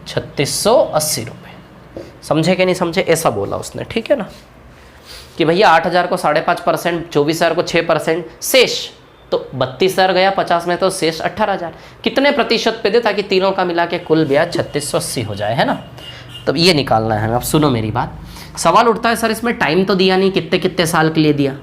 3,680 रुपये। समझे कि नहीं समझे, ऐसा बोला उसने, ठीक है ना, कि भैया 8,000 को 5.5%, 24,000 को 6%, शेष तो 32,000 गया 50 में, तो शेष 18,000 कितने प्रतिशत पे दे, ताकि तीनों का मिला के कुल ब्याज 3,680 हो जाए, है ना। तब ये निकालना है हमें। अब सुनो मेरी बात, सवाल उठता है सर इसमें टाइम तो दिया नहीं, कितने कितने साल के लिए दिया।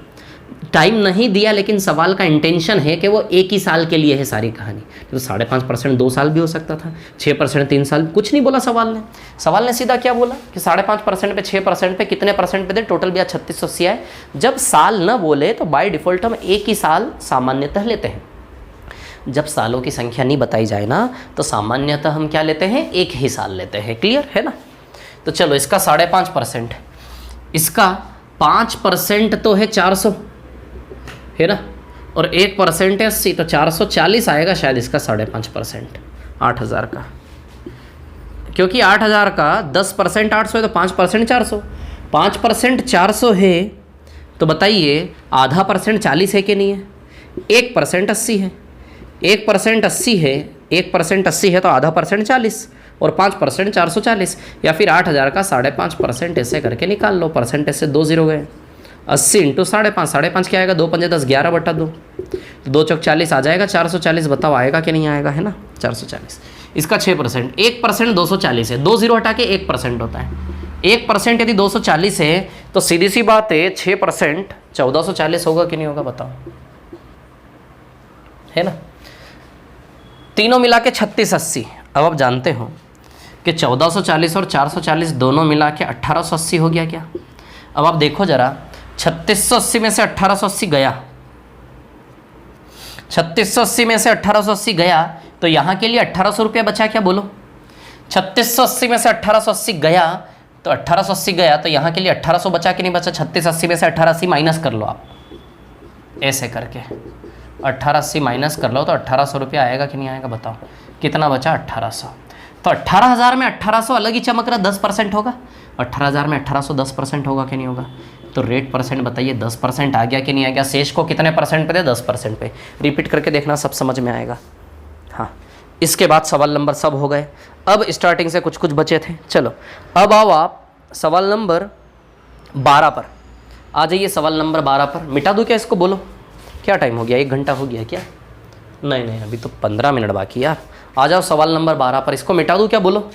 टाइम नहीं दिया, लेकिन सवाल का इंटेंशन है कि वो एक ही साल के लिए है सारी कहानी। तो 5.5% 2 साल भी हो सकता था, 6% 3 साल, कुछ नहीं बोला सवाल ने सीधा क्या बोला कि 5.5% पे 6% पे कितने परसेंट पे दे, टोटल ब्याज 3680 आए। जब साल न बोले तो बाय डिफ़ॉल्ट हम एक ही साल सामान्यतः लेते हैं। जब सालों की संख्या नहीं बताई जाए ना तो सामान्यतः हम क्या लेते हैं, एक ही साल लेते हैं। क्लियर है ना। तो चलो इसका 5.5%, इसका 5% तो है 400 है ना, और 1% है 80, तो 440 आएगा शायद इसका 5.5%, 8000 का। क्योंकि 8000 का 10% 800 है तो 5% 400, 5% 400 है तो बताइए आधा परसेंट 40 है कि नहीं है, 1% 80 है, 1% 80 है, 1% 80 है तो आधा परसेंट 40 और 5% 440, या फिर 8000 का 5.5% ऐसे करके निकाल लो, परसेंट ऐसे 2 0 गए, 80 इंटू 5.5, 5.5 क्या आएगा, 2 पंजे 10, 11/2, 2 चौक 40 आ जाएगा, 440 बताओ आएगा कि नहीं आएगा, है ना 440। इसका 6%, 1% 240 है, 2 0 हटा के 1% होता है, 1% यदि 240 है तो सीधी सी बात है 6% 1440 होगा कि नहीं होगा बताओ, है ना। तीनों मिला के 3680। अब आप जानते हो कि 1440 और 440 दोनों मिला के 1880 हो गया क्या। अब आप देखो जरा, 3680 में से 1880 गया, 3680 में से 1880 गया तो यहाँ के लिए 1800 रुपया बचा क्या बोलो। 3680 में से 1880 गया तो 1880 गया तो यहाँ के लिए 1800 बचा कि नहीं बचा। 3680 में से 1880 माइनस कर लो आप, ऐसे करके 1880 माइनस कर लो तो 1800 रुपया आएगा कि नहीं आएगा बताओ, कितना बचा 1800। तो 18000 में 1800 अलग ही चमक रहा, 10% होगा। 18000 में 1800 10% होगा कि नहीं होगा। तो रेट परसेंट बताइए 10% आ गया कि नहीं आ गया। शेष को कितने परसेंट पे दे, 10% पे। रिपीट करके देखना, सब समझ में आएगा। हाँ, इसके बाद सवाल नंबर सब हो गए। अब स्टार्टिंग से कुछ कुछ बचे थे। चलो अब आओ आप सवाल नंबर 12 पर आ जाइए। सवाल नंबर 12 पर मिटा दूँ क्या इसको, बोलो क्या टाइम हो गया, 1 घंटा हो गया क्या। नहीं अभी तो 15 मिनट बाकी यार। आ जाओ सवाल नंबर 12 पर, इसको मिटा दूँ क्या बोलो।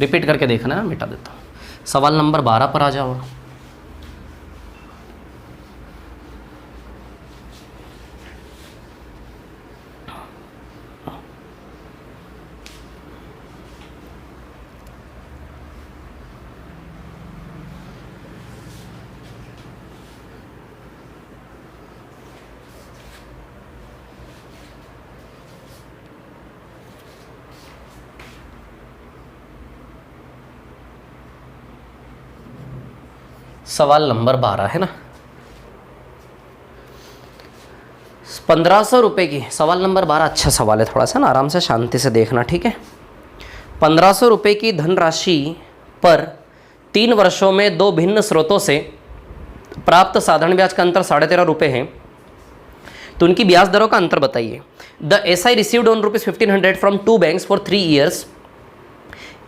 रिपीट करके देखना है, मिटा देता हूँ। सवाल नंबर 12 पर आ जाओ। सवाल नंबर 12 है ना, 1500 रुपये की। सवाल नंबर 12 अच्छा सवाल है, थोड़ा सा ना आराम से शांति से देखना, ठीक है। 1500 रुपये की धनराशि पर 3 वर्षों में 2 भिन्न स्रोतों से प्राप्त साधारण ब्याज का अंतर 13.5 रुपये है, तो उनकी ब्याज दरों का अंतर बताइए। The SI received on ₹1500 from 2 banks for 3 years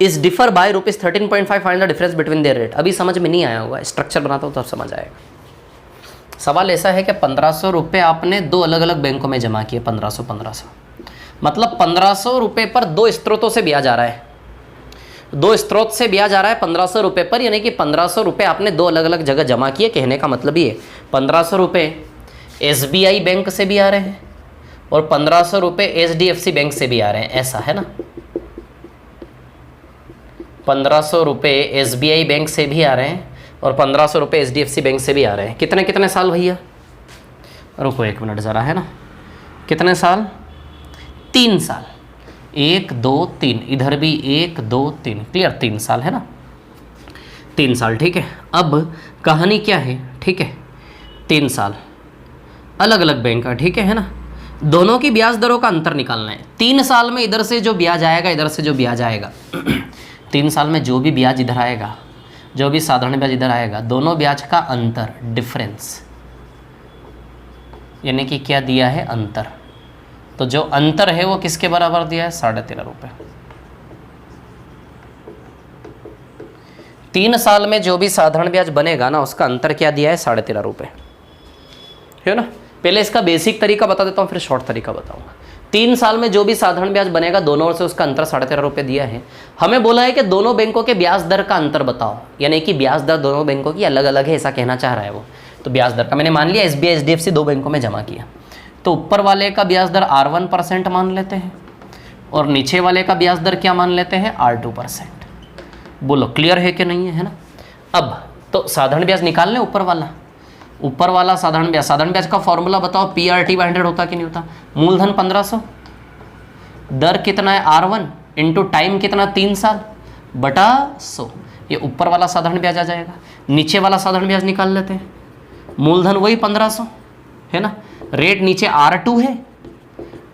is differ by ₹13.5, find the difference between their rate. अभी समझ में नहीं आया होगा, स्ट्रक्चर बनाता हूँ तब समझ आएगा। सवाल ऐसा है कि 1500 रुपये आपने 2 अलग अलग बैंकों में जमा किए। 1500 मतलब 1500 रुपये पर 2 स्रोतों से ब्याज आ रहा है। 2 स्रोत से ब्याज आ रहा है 1500 रुपये पर, यानी कि 1500 रुपये आपने 2 अलग अलग जगह जमा किए। कहने का मतलब ये 1500 रुपये SBI बैंक से भी आ रहे हैं और 1500 रुपये HDFC बैंक से भी आ रहे हैं, ऐसा है ना। 1500 रुपये SBI बैंक से भी आ रहे हैं और 1500 रुपये HDFC बैंक से भी आ रहे हैं। कितने कितने साल भैया, रुको 1 मिनट ज़रा, है ना। कितने साल, 3 साल। 1 2 3, इधर भी 1 2 3, क्लियर, 3 साल है ना, 3 साल, ठीक है। अब कहानी क्या है, ठीक है, 3 साल अलग अलग बैंक का, ठीक है ना। दोनों की ब्याज दरों का अंतर निकालना है। 3 साल में इधर से जो ब्याज आएगा, इधर से जो ब्याज आएगा 3 साल में जो भी ब्याज इधर आएगा, जो भी साधारण ब्याज इधर आएगा, दोनों ब्याज का अंतर, डिफरेंस, यानी कि क्या दिया है, अंतर। तो जो अंतर है वो किसके बराबर दिया है, 13.5 रुपये। 3 साल में जो भी साधारण ब्याज बनेगा ना, उसका अंतर क्या दिया है, 13.5 रुपये, है ना। पहले इसका बेसिक तरीका बता देता हूँ, फिर शॉर्ट तरीका बताऊँगा। 3 साल में जो भी साधारण ब्याज बनेगा, दोनों ओर से उसका अंतर 13.5 रुपये दिया है। हमें बोला है कि दोनों बैंकों के ब्याज दर का अंतर बताओ, यानी कि ब्याज दर दोनों बैंकों की अलग अलग है, ऐसा कहना चाह रहा है वो। तो ब्याज दर का मैंने मान लिया SBI HDFC दो बैंकों में जमा किया, तो ऊपर वाले का ब्याज दर R1% मान लेते हैं और नीचे वाले का ब्याज दर क्या मान लेते हैं, R2%। बोलो क्लियर है कि नहीं है ना। अब तो साधारण ब्याज निकाल लें, ऊपर वाला साधारण ब्याज का फॉर्मूला बताओ, PRT/100 होता कि नहीं होता। मूलधन 1500, दर कितना है R1 इंटू टाइम कितना 3 साल बटा 100, ये ऊपर वाला साधारण ब्याज आ जाएगा। नीचे वाला साधारण ब्याज निकाल लेते हैं, मूलधन वही 1500 है ना, रेट नीचे R2 है,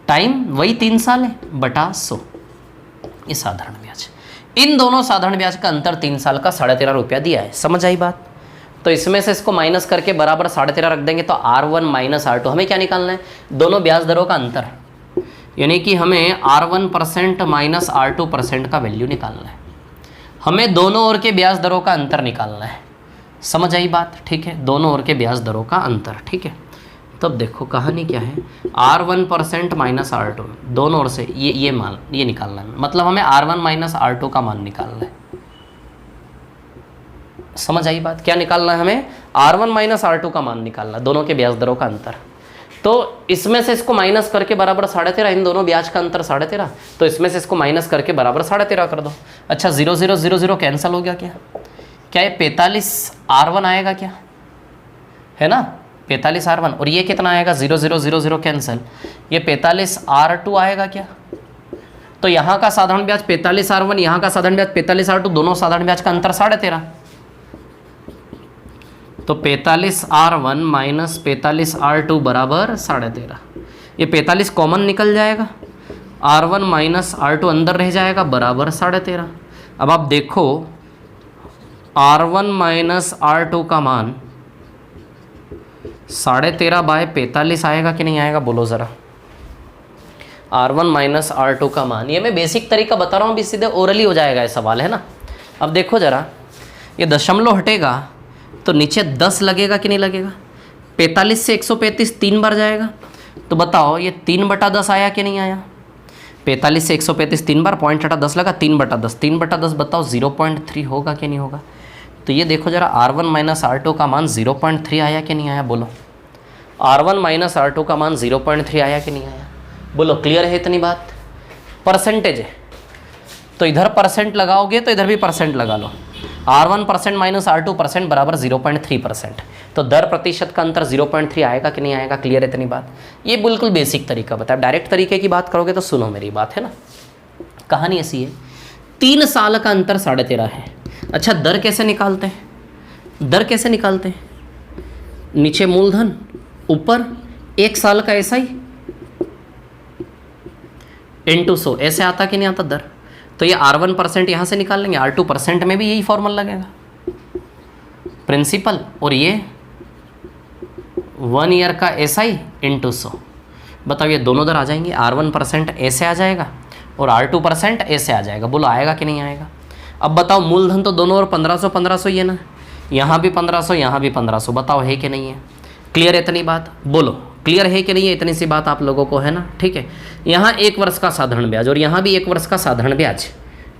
टाइम वही 3 साल है बटा 100, ये साधारण ब्याज। इन दोनों साधारण ब्याज का अंतर 3 साल का 13.5 रुपया दिया है, समझ आई बात। तो इसमें से इसको माइनस करके बराबर 13.5 रख देंगे, तो R1 माइनस R2, हमें क्या निकालना है, दोनों ब्याज दरों का अंतर, यानी कि हमें R1% माइनस R2% का वैल्यू निकालना है, हमें दोनों ओर के ब्याज दरों का अंतर निकालना है, समझ आई बात, ठीक है, दोनों ओर के ब्याज दरों का अंतर, ठीक है। तब देखो कहानी क्या है, R1% माइनस R2, दोनों ओर से ये मान ये निकालना है, मतलब हमें R1 माइनस R2 का मान निकालना है, समझ आई बात। क्या निकालना है हमें, R1 माइनस R2 का मान निकालना, दोनों के ब्याज दरों का अंतर। तो इसमें से इसको माइनस करके बराबर 13.5, इन दोनों ब्याज का अंतर 13.5, तो इसमें से इसको माइनस करके बराबर 13.5 कर दो। अच्छा 0 0 0 0 कैंसिल हो गया क्या ये 45 R1 आएगा क्या, है ना, 45 R1, और ये कितना आएगा 0 0 0 0 कैंसिल, ये 45 R2 आएगा क्या। तो यहाँ का साधारण ब्याज 45 R1, यहाँ का साधारण ब्याज 45 R2, दोनों साधारण ब्याज का अंतर 13.5, तो 45 R1 माइनस 45 R2 बराबर 13.5। ये 45 कॉमन निकल जाएगा, R1 माइनस R2 अंदर रह जाएगा बराबर 13.5। अब आप देखो R1 माइनस R2 का मान 13.5 बाय 45 आएगा कि नहीं आएगा, बोलो ज़रा। R1 माइनस R2 का मान, ये मैं बेसिक तरीका बता रहा हूँ, अभी सीधे ओरली हो जाएगा ये सवाल, है ना। अब देखो ज़रा, ये दशमलव हटेगा तो नीचे 10 लगेगा कि नहीं लगेगा, 45 से 135 3 बार जाएगा, तो बताओ ये 3/10 आया कि नहीं आया। 45 से 135 3 बार, पॉइंट हटा 10 लगा, 3/10, 3/10 बताओ 0.3 होगा कि नहीं होगा। तो ये देखो जरा R1 माइनस R2 का मान 0.3 आया कि नहीं आया, बोलो। R1 माइनस R2 का मान 0.3 आया कि नहीं आया, बोलो। क्लियर है इतनी बात। परसेंटेज है तो इधर परसेंट लगाओगे तो इधर भी परसेंट लगा लो। R1% माइनस R2% बराबर 0.3%, तो दर प्रतिशत का अंतर 0.3 आएगा कि नहीं आएगा। क्लियर है इतनी बात। ये बिल्कुल बेसिक तरीका बताया, डायरेक्ट तरीके की बात करोगे तो सुनो मेरी बात, है ना। कहानी ऐसी है, 3 साल का अंतर 13.5 है। अच्छा दर कैसे निकालते हैं, दर कैसे निकालते हैं, नीचे मूलधन ऊपर 1 साल का SI इंटू 100, ऐसे आता कि नहीं आता दर। तो ये R1% यहाँ से निकाल लेंगे, R2% में भी यही फॉर्मूला लगेगा प्रिंसिपल, और ये 1 ईयर का SI इंटू 100। बताओ ये दोनों दर आ जाएंगे, R1% ऐसे आ जाएगा और R2% ऐसे आ जाएगा, बोलो आएगा कि नहीं आएगा। अब बताओ मूलधन तो दोनों और 1500 ये ना, यहाँ भी 1500 यहाँ भी 1500, बताओ है कि नहीं है। क्लियर है इतनी बात, बोलो क्लियर है कि नहीं है। इतनी सी बात आप लोगों को है ना, ठीक है। यहाँ 1 वर्ष का साधारण ब्याज और यहाँ भी 1 वर्ष का साधारण ब्याज,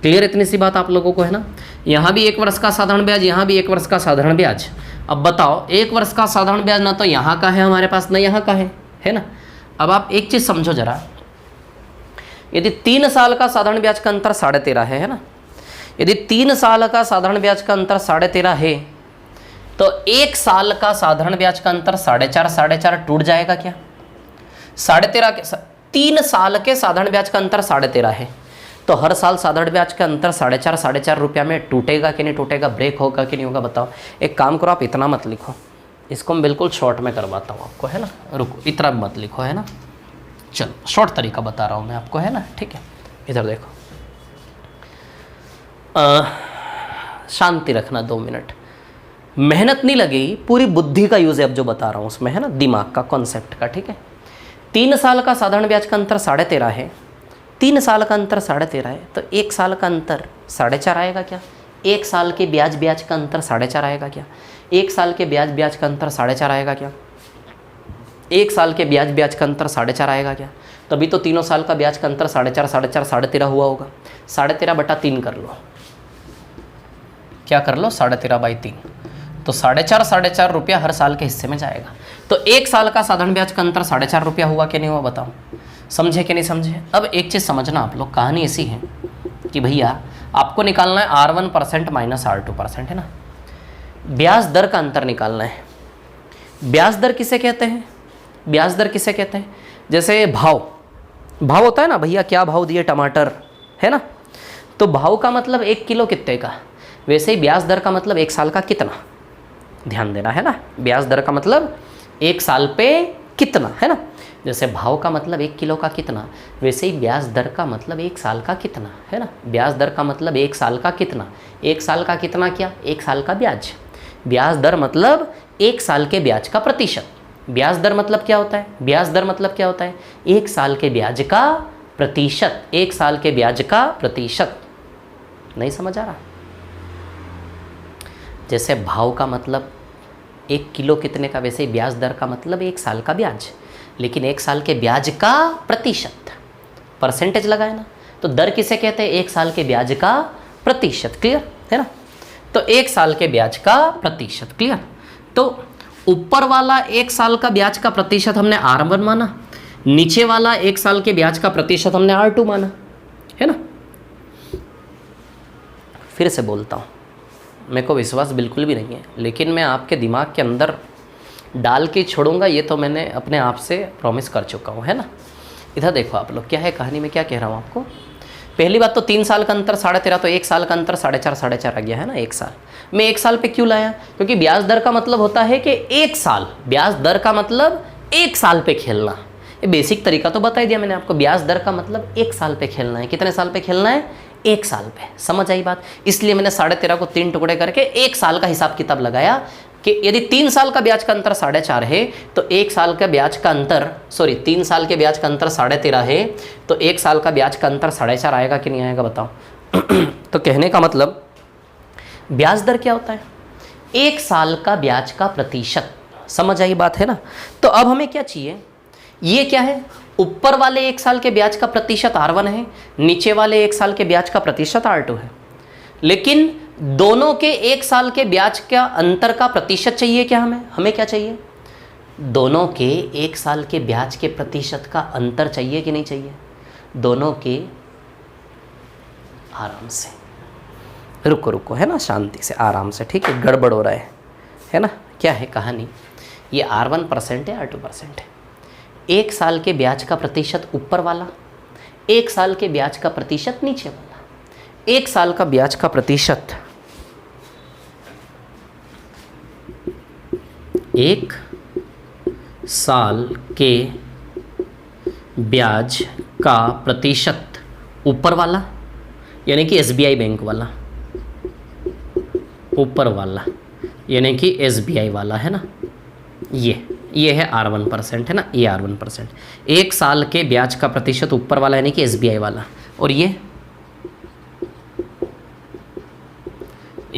क्लियर इतनी सी बात आप लोगों को है ना। यहाँ भी 1 वर्ष का साधारण ब्याज, यहाँ भी 1 वर्ष का साधारण ब्याज। अब बताओ 1 वर्ष का साधारण ब्याज ना तो यहाँ का है हमारे पास, ना यहाँ का है ना। अब आप एक चीज़ समझो जरा, यदि 3 साल का साधारण ब्याज का अंतर 13.5 है ना, यदि 3 साल का साधारण ब्याज का अंतर 13.5 है तो 1 साल का साधारण ब्याज का अंतर 4.5 टूट जाएगा क्या। 13.5 के 3 साल के साधारण ब्याज का अंतर 13.5 है, तो हर साल साधारण ब्याज का अंतर 4.5 रुपया में टूटेगा कि नहीं टूटेगा, ब्रेक होगा कि नहीं होगा, बताओ। एक काम करो, आप इतना मत लिखो, इसको मैं बिल्कुल शॉर्ट में करवाता हूँ आपको, है ना। रुको, इतना मत लिखो, है ना। चलो शॉर्ट तरीका बता रहा हूँ मैं आपको, है ना, ठीक है। इधर देखो, शांति रखना 2 मिनट, मेहनत नहीं लगेगी, पूरी बुद्धि का यूज़ है अब जो बता रहा हूँ उसमें, है ना, दिमाग का, कॉन्सेप्ट का, ठीक है। 3 साल का साधारण ब्याज का अंतर 13.5 है, 3 साल का अंतर 13.5 है, तो 1 साल का अंतर 4.5 आएगा क्या। 1 साल के ब्याज का अंतर 4.5 आएगा क्या। 1 साल के ब्याज का अंतर 4.5 आएगा क्या। 1 साल के ब्याज का अंतर 4.5 आएगा क्या। तभी तो तीनों साल का ब्याज का अंतर 4.5 13.5 हुआ होगा। 13.5/3 कर लो, क्या कर लो, 13.5/3। तो 4.5 रुपया हर साल के हिस्से में जाएगा। तो 1 साल का साधारण ब्याज का अंतर 4.5 रुपया हुआ कि नहीं हुआ, बताओ, समझे कि नहीं समझे। अब एक चीज़ समझना आप लोग, कहानी ऐसी है कि भैया आपको निकालना है R1% माइनस R2%, है ना। ब्याज दर का अंतर निकालना है। ब्याज दर किसे कहते हैं? ब्याज दर किसे कहते हैं? जैसे भाव होता है ना भैया, क्या भाव दिए टमाटर, है ना। तो भाव का मतलब 1 किलो कितने का, वैसे ही ब्याज दर का मतलब 1 साल का कितना, ध्यान देना, है ना। ब्याज दर का मतलब 1 साल पे कितना, है ना। जैसे भाव का मतलब 1 किलो का कितना, वैसे ही ब्याज दर का मतलब 1 साल का कितना, है ना। ब्याज दर का मतलब 1 साल का कितना, 1 साल का कितना, क्या 1 साल का ब्याज। ब्याज दर मतलब 1 साल के ब्याज का प्रतिशत। ब्याज दर मतलब क्या होता है? ब्याज दर मतलब क्या होता है? 1 साल के ब्याज का प्रतिशत। 1 साल के ब्याज का प्रतिशत। नहीं समझ आ रहा? जैसे भाव का मतलब 1 किलो कितने का, वैसे ही ब्याज दर का मतलब 1 साल का ब्याज, लेकिन 1 साल के ब्याज का प्रतिशत, परसेंटेज लगाए ना। तो दर किसे कहते हैं? 1 साल के ब्याज का प्रतिशत। क्लियर है ना। तो 1 साल के ब्याज का प्रतिशत, क्लियर। तो ऊपर वाला 1 साल का ब्याज का प्रतिशत हमने R1 माना, नीचे वाला 1 साल के ब्याज का प्रतिशत हमने R2 माना, है ना। फिर से बोलता हूँ, मेरे को विश्वास बिल्कुल भी नहीं है, लेकिन मैं आपके दिमाग के अंदर डाल के छोड़ूंगा, ये तो मैंने अपने आप से प्रॉमिस कर चुका हूँ, है ना। इधर देखो आप लोग, क्या है कहानी में, क्या कह रहा हूँ आपको। पहली बात तो 3 साल का अंतर 13.5, तो 1 साल का अंतर 4.5 आ गया, है ना। 1 साल मैं 1 साल पे क्यों लाया? क्योंकि ब्याज दर का मतलब होता है कि 1 साल, ब्याज दर का मतलब 1 साल पे खेलना। ये बेसिक तरीका तो बता ही दिया मैंने आपको। ब्याज दर का मतलब 1 साल पे खेलना है। कितने साल पे खेलना है? 1 साल पे। समझ आई बात? इसलिए मैंने 13.5 को 3 टुकड़े करके 1 साल का हिसाब किताब लगाया कि यदि 3 साल का ब्याज का अंतर 4.5 है, तो 1 साल का ब्याज का अंतर, 3 साल के ब्याज का अंतर 13.5 है, तो 1 साल का ब्याज का अंतर 4.5 आएगा कि नहीं आएगा, बताओ। तो कहने का मतलब ब्याज दर क्या होता है? 1 साल का ब्याज का प्रतिशत। समझ आई बात, है ना। तो अब हमें क्या चाहिए? ये क्या है? ऊपर वाले 1 साल के ब्याज का प्रतिशत R1 है, नीचे वाले 1 साल के ब्याज का प्रतिशत R2 है, लेकिन दोनों के 1 साल के ब्याज का अंतर का प्रतिशत चाहिए क्या हमें क्या चाहिए? दोनों के 1 साल के ब्याज के प्रतिशत का अंतर चाहिए कि नहीं चाहिए? दोनों के, आराम से, रुको, है ना, शांति से, आराम से, ठीक है। गड़बड़ हो रहा है ना। क्या है कहानी? ये R1% है, R2% है। 1 साल के ब्याज का प्रतिशत ऊपर वाला, 1 साल के ब्याज का प्रतिशत नीचे वाला। 1 साल का ब्याज का प्रतिशत 1 साल के ब्याज का प्रतिशत ऊपर वाला, यानी कि SBI बैंक वाला, ऊपर वाला यानी कि SBI वाला, है ना। ये है R1%, है ना, ये R1%। 1 साल के ब्याज का प्रतिशत ऊपर वाला यानी कि SBI वाला, और ये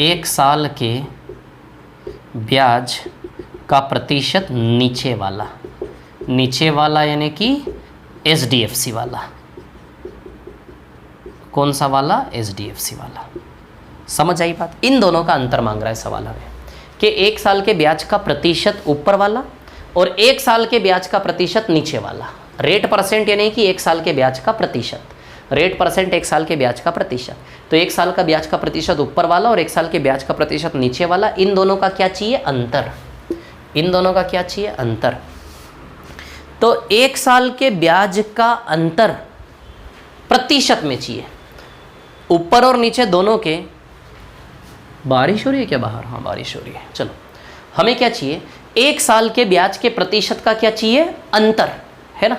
1 साल के ब्याज का प्रतिशत नीचे वाला यानी कि SDFC वाला। कौन सा वाला? SDFC वाला। समझ आई बात? इन दोनों का अंतर मांग रहा है सवाल हमें, कि 1 साल के ब्याज का प्रतिशत ऊपर वाला और 1 साल के ब्याज का प्रतिशत नीचे वाला। रेट परसेंट यानी कि 1 साल के ब्याज का प्रतिशत, रेट परसेंट 1 साल के ब्याज का प्रतिशत। तो 1 साल का ब्याज का प्रतिशत ऊपर वाला और 1 साल के ब्याज का प्रतिशत नीचे वाला, इन दोनों का क्या चाहिए? अंतर। इन दोनों का क्या चाहिए? अंतर। तो 1 साल के ब्याज का अंतर प्रतिशत में चाहिए, ऊपर और नीचे दोनों के। बारिश हो रही है क्या बाहर? हाँ बारिश हो रही है। चलो, हमें क्या चाहिए? 1 साल के ब्याज के प्रतिशत का क्या चाहिए? अंतर, है ना।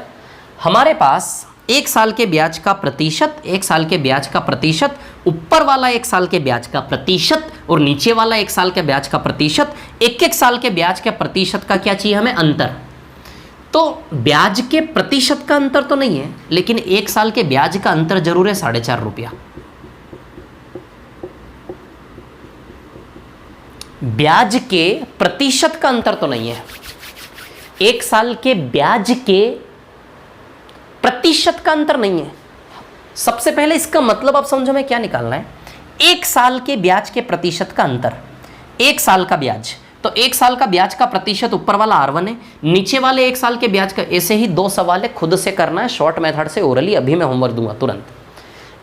हमारे पास 1 साल के ब्याज का प्रतिशत, 1 साल के ब्याज का प्रतिशत, ऊपर वाला 1 साल के ब्याज का प्रतिशत और नीचे वाला 1 साल के ब्याज का प्रतिशत। 1 साल के ब्याज के प्रतिशत का क्या चाहिए हमें? अंतर। तो ब्याज के प्रतिशत का अंतर तो नहीं है, लेकिन 1 साल के ब्याज का अंतर जरूर है 4.5 रुपया। ब्याज के प्रतिशत का अंतर तो नहीं है, 1 साल के ब्याज के प्रतिशत का अंतर नहीं है। सबसे पहले इसका मतलब आप समझो, मैं क्या निकालना है? 1 साल के ब्याज के प्रतिशत का अंतर, 1 साल का ब्याज, तो 1 साल का ब्याज का प्रतिशत ऊपर वाला R1 है, नीचे वाले 1 साल के ब्याज का। ऐसे ही 2 सवाल है, खुद से करना है शॉर्ट मेथड से ओरली, अभी मैं होमवर्क दूंगा तुरंत।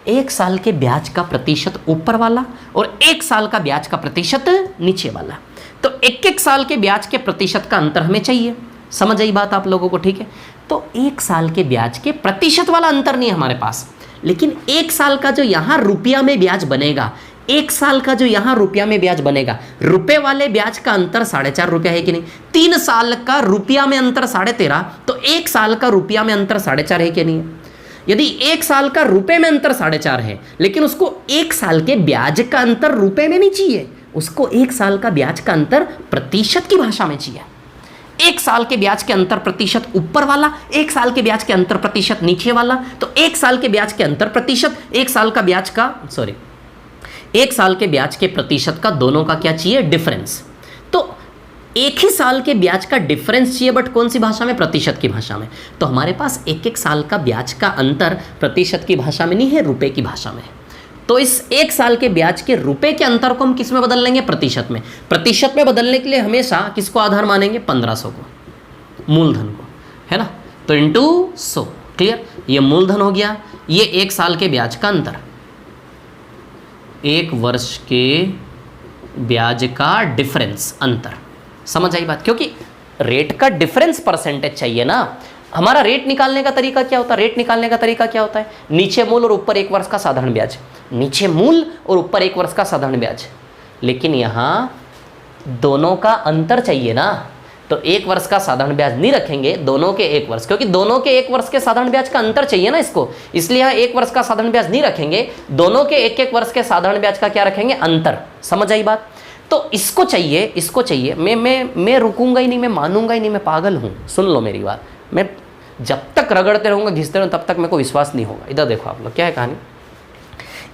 1 साल के ब्याज का प्रतिशत ऊपर वाला और 1 साल का ब्याज का प्रतिशत नीचे वाला, तो 1-1 साल के ब्याज के प्रतिशत का अंतर हमें चाहिए। समझ आई बात आप लोगों को? ठीक है, तो 1 साल के ब्याज के प्रतिशत वाला अंतर नहीं है हमारे पास, लेकिन 1 साल का जो यहाँ रुपया में ब्याज बनेगा, 1 साल का जो यहाँ रुपया में ब्याज बनेगा, रुपए वाले ब्याज का अंतर 4.5 रुपया है कि नहीं? 3 साल का रुपया में अंतर 13.5, तो 1 साल का रुपया में अंतर 4.5 है कि नहीं है? यदि 1 साल का रुपए में अंतर 4.5 है, लेकिन उसको 1 साल के ब्याज का अंतर रुपए में नहीं चाहिए, उसको 1 साल का ब्याज का अंतर प्रतिशत की भाषा में चाहिए। 1 साल के ब्याज के अंतर प्रतिशत ऊपर वाला, 1 साल के ब्याज के अंतर प्रतिशत नीचे वाला, तो 1 साल के ब्याज के अंतर प्रतिशत, 1 साल का ब्याज का 1 साल के ब्याज के प्रतिशत का दोनों का क्या चाहिए? डिफरेंस। तो एक ही साल के ब्याज का डिफरेंस चाहिए, बट कौन सी भाषा में? प्रतिशत की भाषा में। तो हमारे पास 1-1 साल का ब्याज का अंतर प्रतिशत की भाषा में नहीं है, रुपए की भाषा में। तो इस 1 साल के ब्याज के रुपए के अंतर को हम किस में बदल लेंगे? प्रतिशत में। प्रतिशत में बदलने के लिए हमेशा किसको आधार मानेंगे? 1500 को, मूलधन को, है ना? तो इंटू 100, क्लियर? ये मूलधन हो गया, ये 1 साल के ब्याज का अंतर, 1 वर्ष के ब्याज का डिफरेंस, अंतर। समझ आई बात? क्योंकि रेट का डिफरेंस परसेंटेज चाहिए ना। हमारा रेट निकालने का तरीका क्या होता है? रेट निकालने का तरीका क्या होता है? नीचे मूल और ऊपर 1 वर्ष का साधारण ब्याज, नीचे मूल और ऊपर 1 वर्ष का साधारण ब्याज। लेकिन यहाँ दोनों का अंतर चाहिए ना, तो 1 वर्ष का साधारण ब्याज नहीं रखेंगे, दोनों के 1 वर्ष, क्योंकि दोनों के 1 वर्ष के साधारण ब्याज का अंतर चाहिए ना इसको, इसलिए यहाँ 1 वर्ष का साधारण ब्याज नहीं रखेंगे, दोनों के 1-1 वर्ष के साधारण ब्याज का क्या रखेंगे? अंतर। समझ आई बात? तो इसको चाहिए। मैं रुकूंगा ही नहीं, मैं मानूंगा ही नहीं, मैं पागल हूँ। सुन लो मेरी बात, मैं जब तक रगड़ते रहूँगा, घिसते रहूँगा, तब तक मेरे को विश्वास नहीं होगा। इधर देखो आप लोग, क्या है कहानी?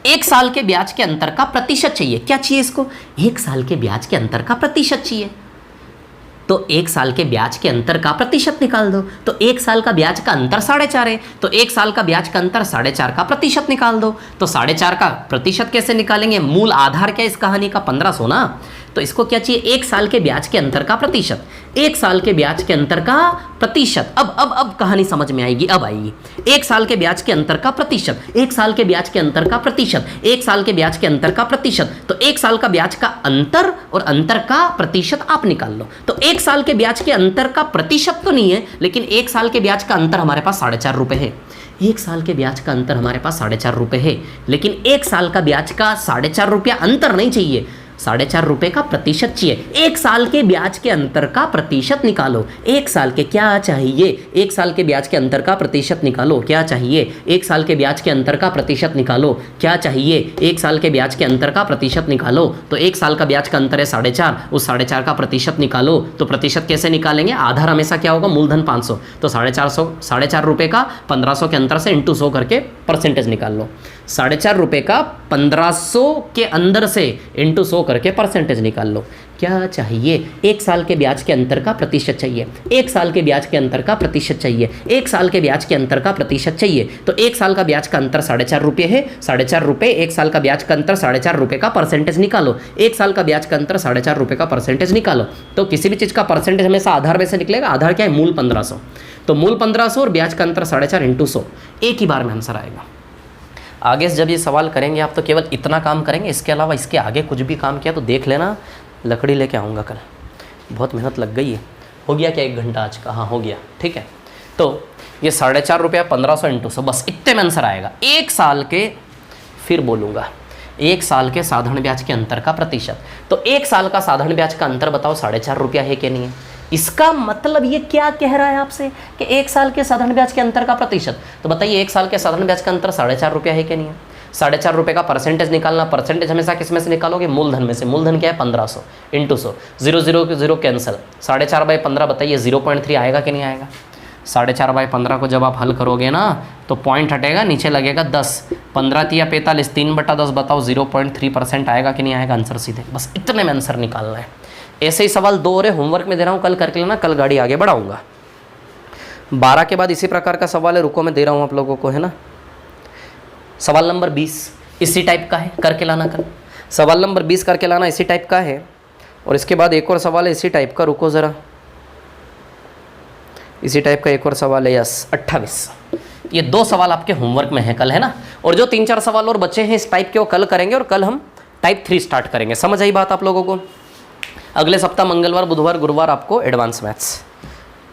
1 साल के ब्याज के अंतर का प्रतिशत चाहिए। क्या चाहिए इसको? 1 साल के ब्याज के अंतर का प्रतिशत चाहिए। तो 1 साल के ब्याज के अंतर का प्रतिशत निकाल दो। तो 1 साल का ब्याज का अंतर 4.5 है, तो 1 साल का ब्याज का अंतर 4.5 का प्रतिशत निकाल दो। तो 4.5 का प्रतिशत कैसे निकालेंगे? मूल आधार क्या इस कहानी का? 1500 ना। तो इसको क्या चाहिए? 1 साल के ब्याज के अंतर का प्रतिशत, 1 साल के ब्याज के अंतर का प्रतिशत। अब कहानी समझ में आएगी, अब आएगी। 1 साल के ब्याज के अंतर का प्रतिशत, 1 साल के ब्याज के अंतर का प्रतिशत, 1 साल के ब्याज के अंतर का प्रतिशत। तो 1 साल का ब्याज का अंतर और अंतर का प्रतिशत आप निकाल लो। तो 1 साल के ब्याज के अंतर का प्रतिशत तो नहीं है, लेकिन 1 साल के ब्याज का अंतर हमारे पास 4.5 रुपये है। 1 साल के ब्याज का अंतर हमारे पास 4.5 रुपये है, लेकिन 1 साल का ब्याज का 4.5 रुपया अंतर नहीं चाहिए, 4.5 रुपये का प्रतिशत चाहिए। 1 साल के ब्याज के अंतर का प्रतिशत निकालो। 1 साल के क्या चाहिए? 1 साल के ब्याज के अंतर का प्रतिशत निकालो। क्या चाहिए? 1 साल के ब्याज के अंतर का प्रतिशत निकालो। क्या चाहिए? 1 साल के ब्याज के अंतर का प्रतिशत निकालो। तो 1 साल का ब्याज का अंतर है 4.5, उस 4.5 का प्रतिशत निकालो। तो प्रतिशत कैसे निकालेंगे? आधार हमेशा क्या होगा? मूलधन 500, तो 4.5 रुपये का 1500 के अंतर से इंटू 100 करके परसेंटेज निकाल लो। 4.5 रुपये का 1500 के अंदर से इंटू 100 करके परसेंटेज निकाल लो। क्या चाहिए? 1 साल के ब्याज के अंतर का प्रतिशत चाहिए, 1 साल के ब्याज के अंतर का प्रतिशत चाहिए, 1 साल के ब्याज के अंतर का प्रतिशत चाहिए। तो 1 साल का ब्याज का अंतर 4.5 रुपये है, 4.5 रुपये, 1 साल का ब्याज का अंतर 4.5 रुपये का परसेंटेज निकालो। 1 साल का ब्याज का अंतर 4.5 रुपये का परसेंटेज निकालो। तो किसी भी चीज़ का परसेंटेज हमेशा आधार में से निकलेगा। आधार क्या है? मूल 1500, तो मूल 1500 और ब्याज का अंतर 4.5 इंटू 100, एक ही बार में आंसर आएगा। आगे से जब ये सवाल करेंगे आप तो केवल इतना काम करेंगे, इसके अलावा इसके आगे कुछ भी काम किया तो देख लेना, लकड़ी लेके आऊँगा कल। बहुत मेहनत लग गई है। हो गया क्या 1 घंटा आज का? हाँ हो गया, ठीक है। तो ये 4.5 रुपया 1500 इंटू 100, बस इतने में आंसर आएगा। 1 साल के, फिर बोलूँगा, 1 साल के साधारण ब्याज के अंतर का प्रतिशत। तो 1 साल का साधारण ब्याज का अंतर बताओ 4.5 रुपया है कि नहीं है? इसका मतलब ये क्या कह रहा है आपसे कि 1 साल के साधारण ब्याज के अंतर का प्रतिशत। तो बताइए 1 साल के साधारण ब्याज का अंतर 4.5 रुपया है कि नहीं है? 4.5 रुपये का परसेंटेज निकालना। परसेंटेज हमेशा किस में से निकालोगे? मूलधन में से। मूलधन क्या है? 1500 इंटू 100, 0 0 0 कैंसिल। 4.5/15 बताइए 0.3 आएगा कि नहीं आएगा? 4.5/15 को जब आप हल करोगे ना तो पॉइंट हटेगा, नीचे लगेगा 10, 15 तिया 45, 3/10 बताओ 0.3% आएगा कि नहीं आएगा? आंसर सीधे, बस इतने में आंसर निकालना है। ऐसे ही सवाल 2 और है, होमवर्क में दे रहा हूँ, कल करके लेना, कल गाड़ी आगे बढ़ाऊंगा। 12 के बाद इसी प्रकार का सवाल है, रुको मैं दे रहा हूँ आप लोगों को, है ना। सवाल नंबर 20 इसी टाइप का है, करके लाना कल। सवाल नंबर 20 करके लाना, इसी टाइप का है। और इसके बाद एक और सवाल है इसी टाइप का, रुको ज़रा, इसी टाइप का एक और सवाल है, यस 28। ये 2 सवाल आपके होमवर्क में है कल, है ना। और जो 3-4 सवाल और बचे हैं इस टाइप के वो कल करेंगे, और कल हम टाइप 3 स्टार्ट करेंगे। समझ आई बात आप लोगों को? अगले सप्ताह मंगलवार, बुधवार, गुरुवार आपको एडवांस मैथ्स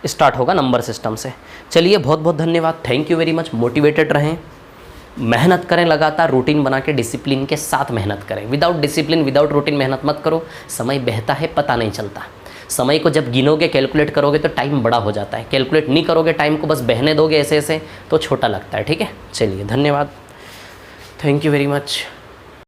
स्टार्ट होगा नंबर सिस्टम से। चलिए बहुत बहुत धन्यवाद, thank you very much. Motivated रहें, मेहनत करें लगातार, रूटीन बना के डिसिप्लिन के साथ मेहनत करें। विदाउट डिसिप्लिन, विदाउट रूटीन मेहनत मत करो, समय बहता है पता नहीं चलता। समय को जब गिनोगे, कैलकुलेट करोगे तो टाइम बड़ा हो जाता है। कैलकुलेट नहीं करोगे टाइम को, बस बहने दोगे ऐसे ऐसे, तो छोटा लगता है। ठीक है, चलिए धन्यवाद, थैंक यू वेरी मच।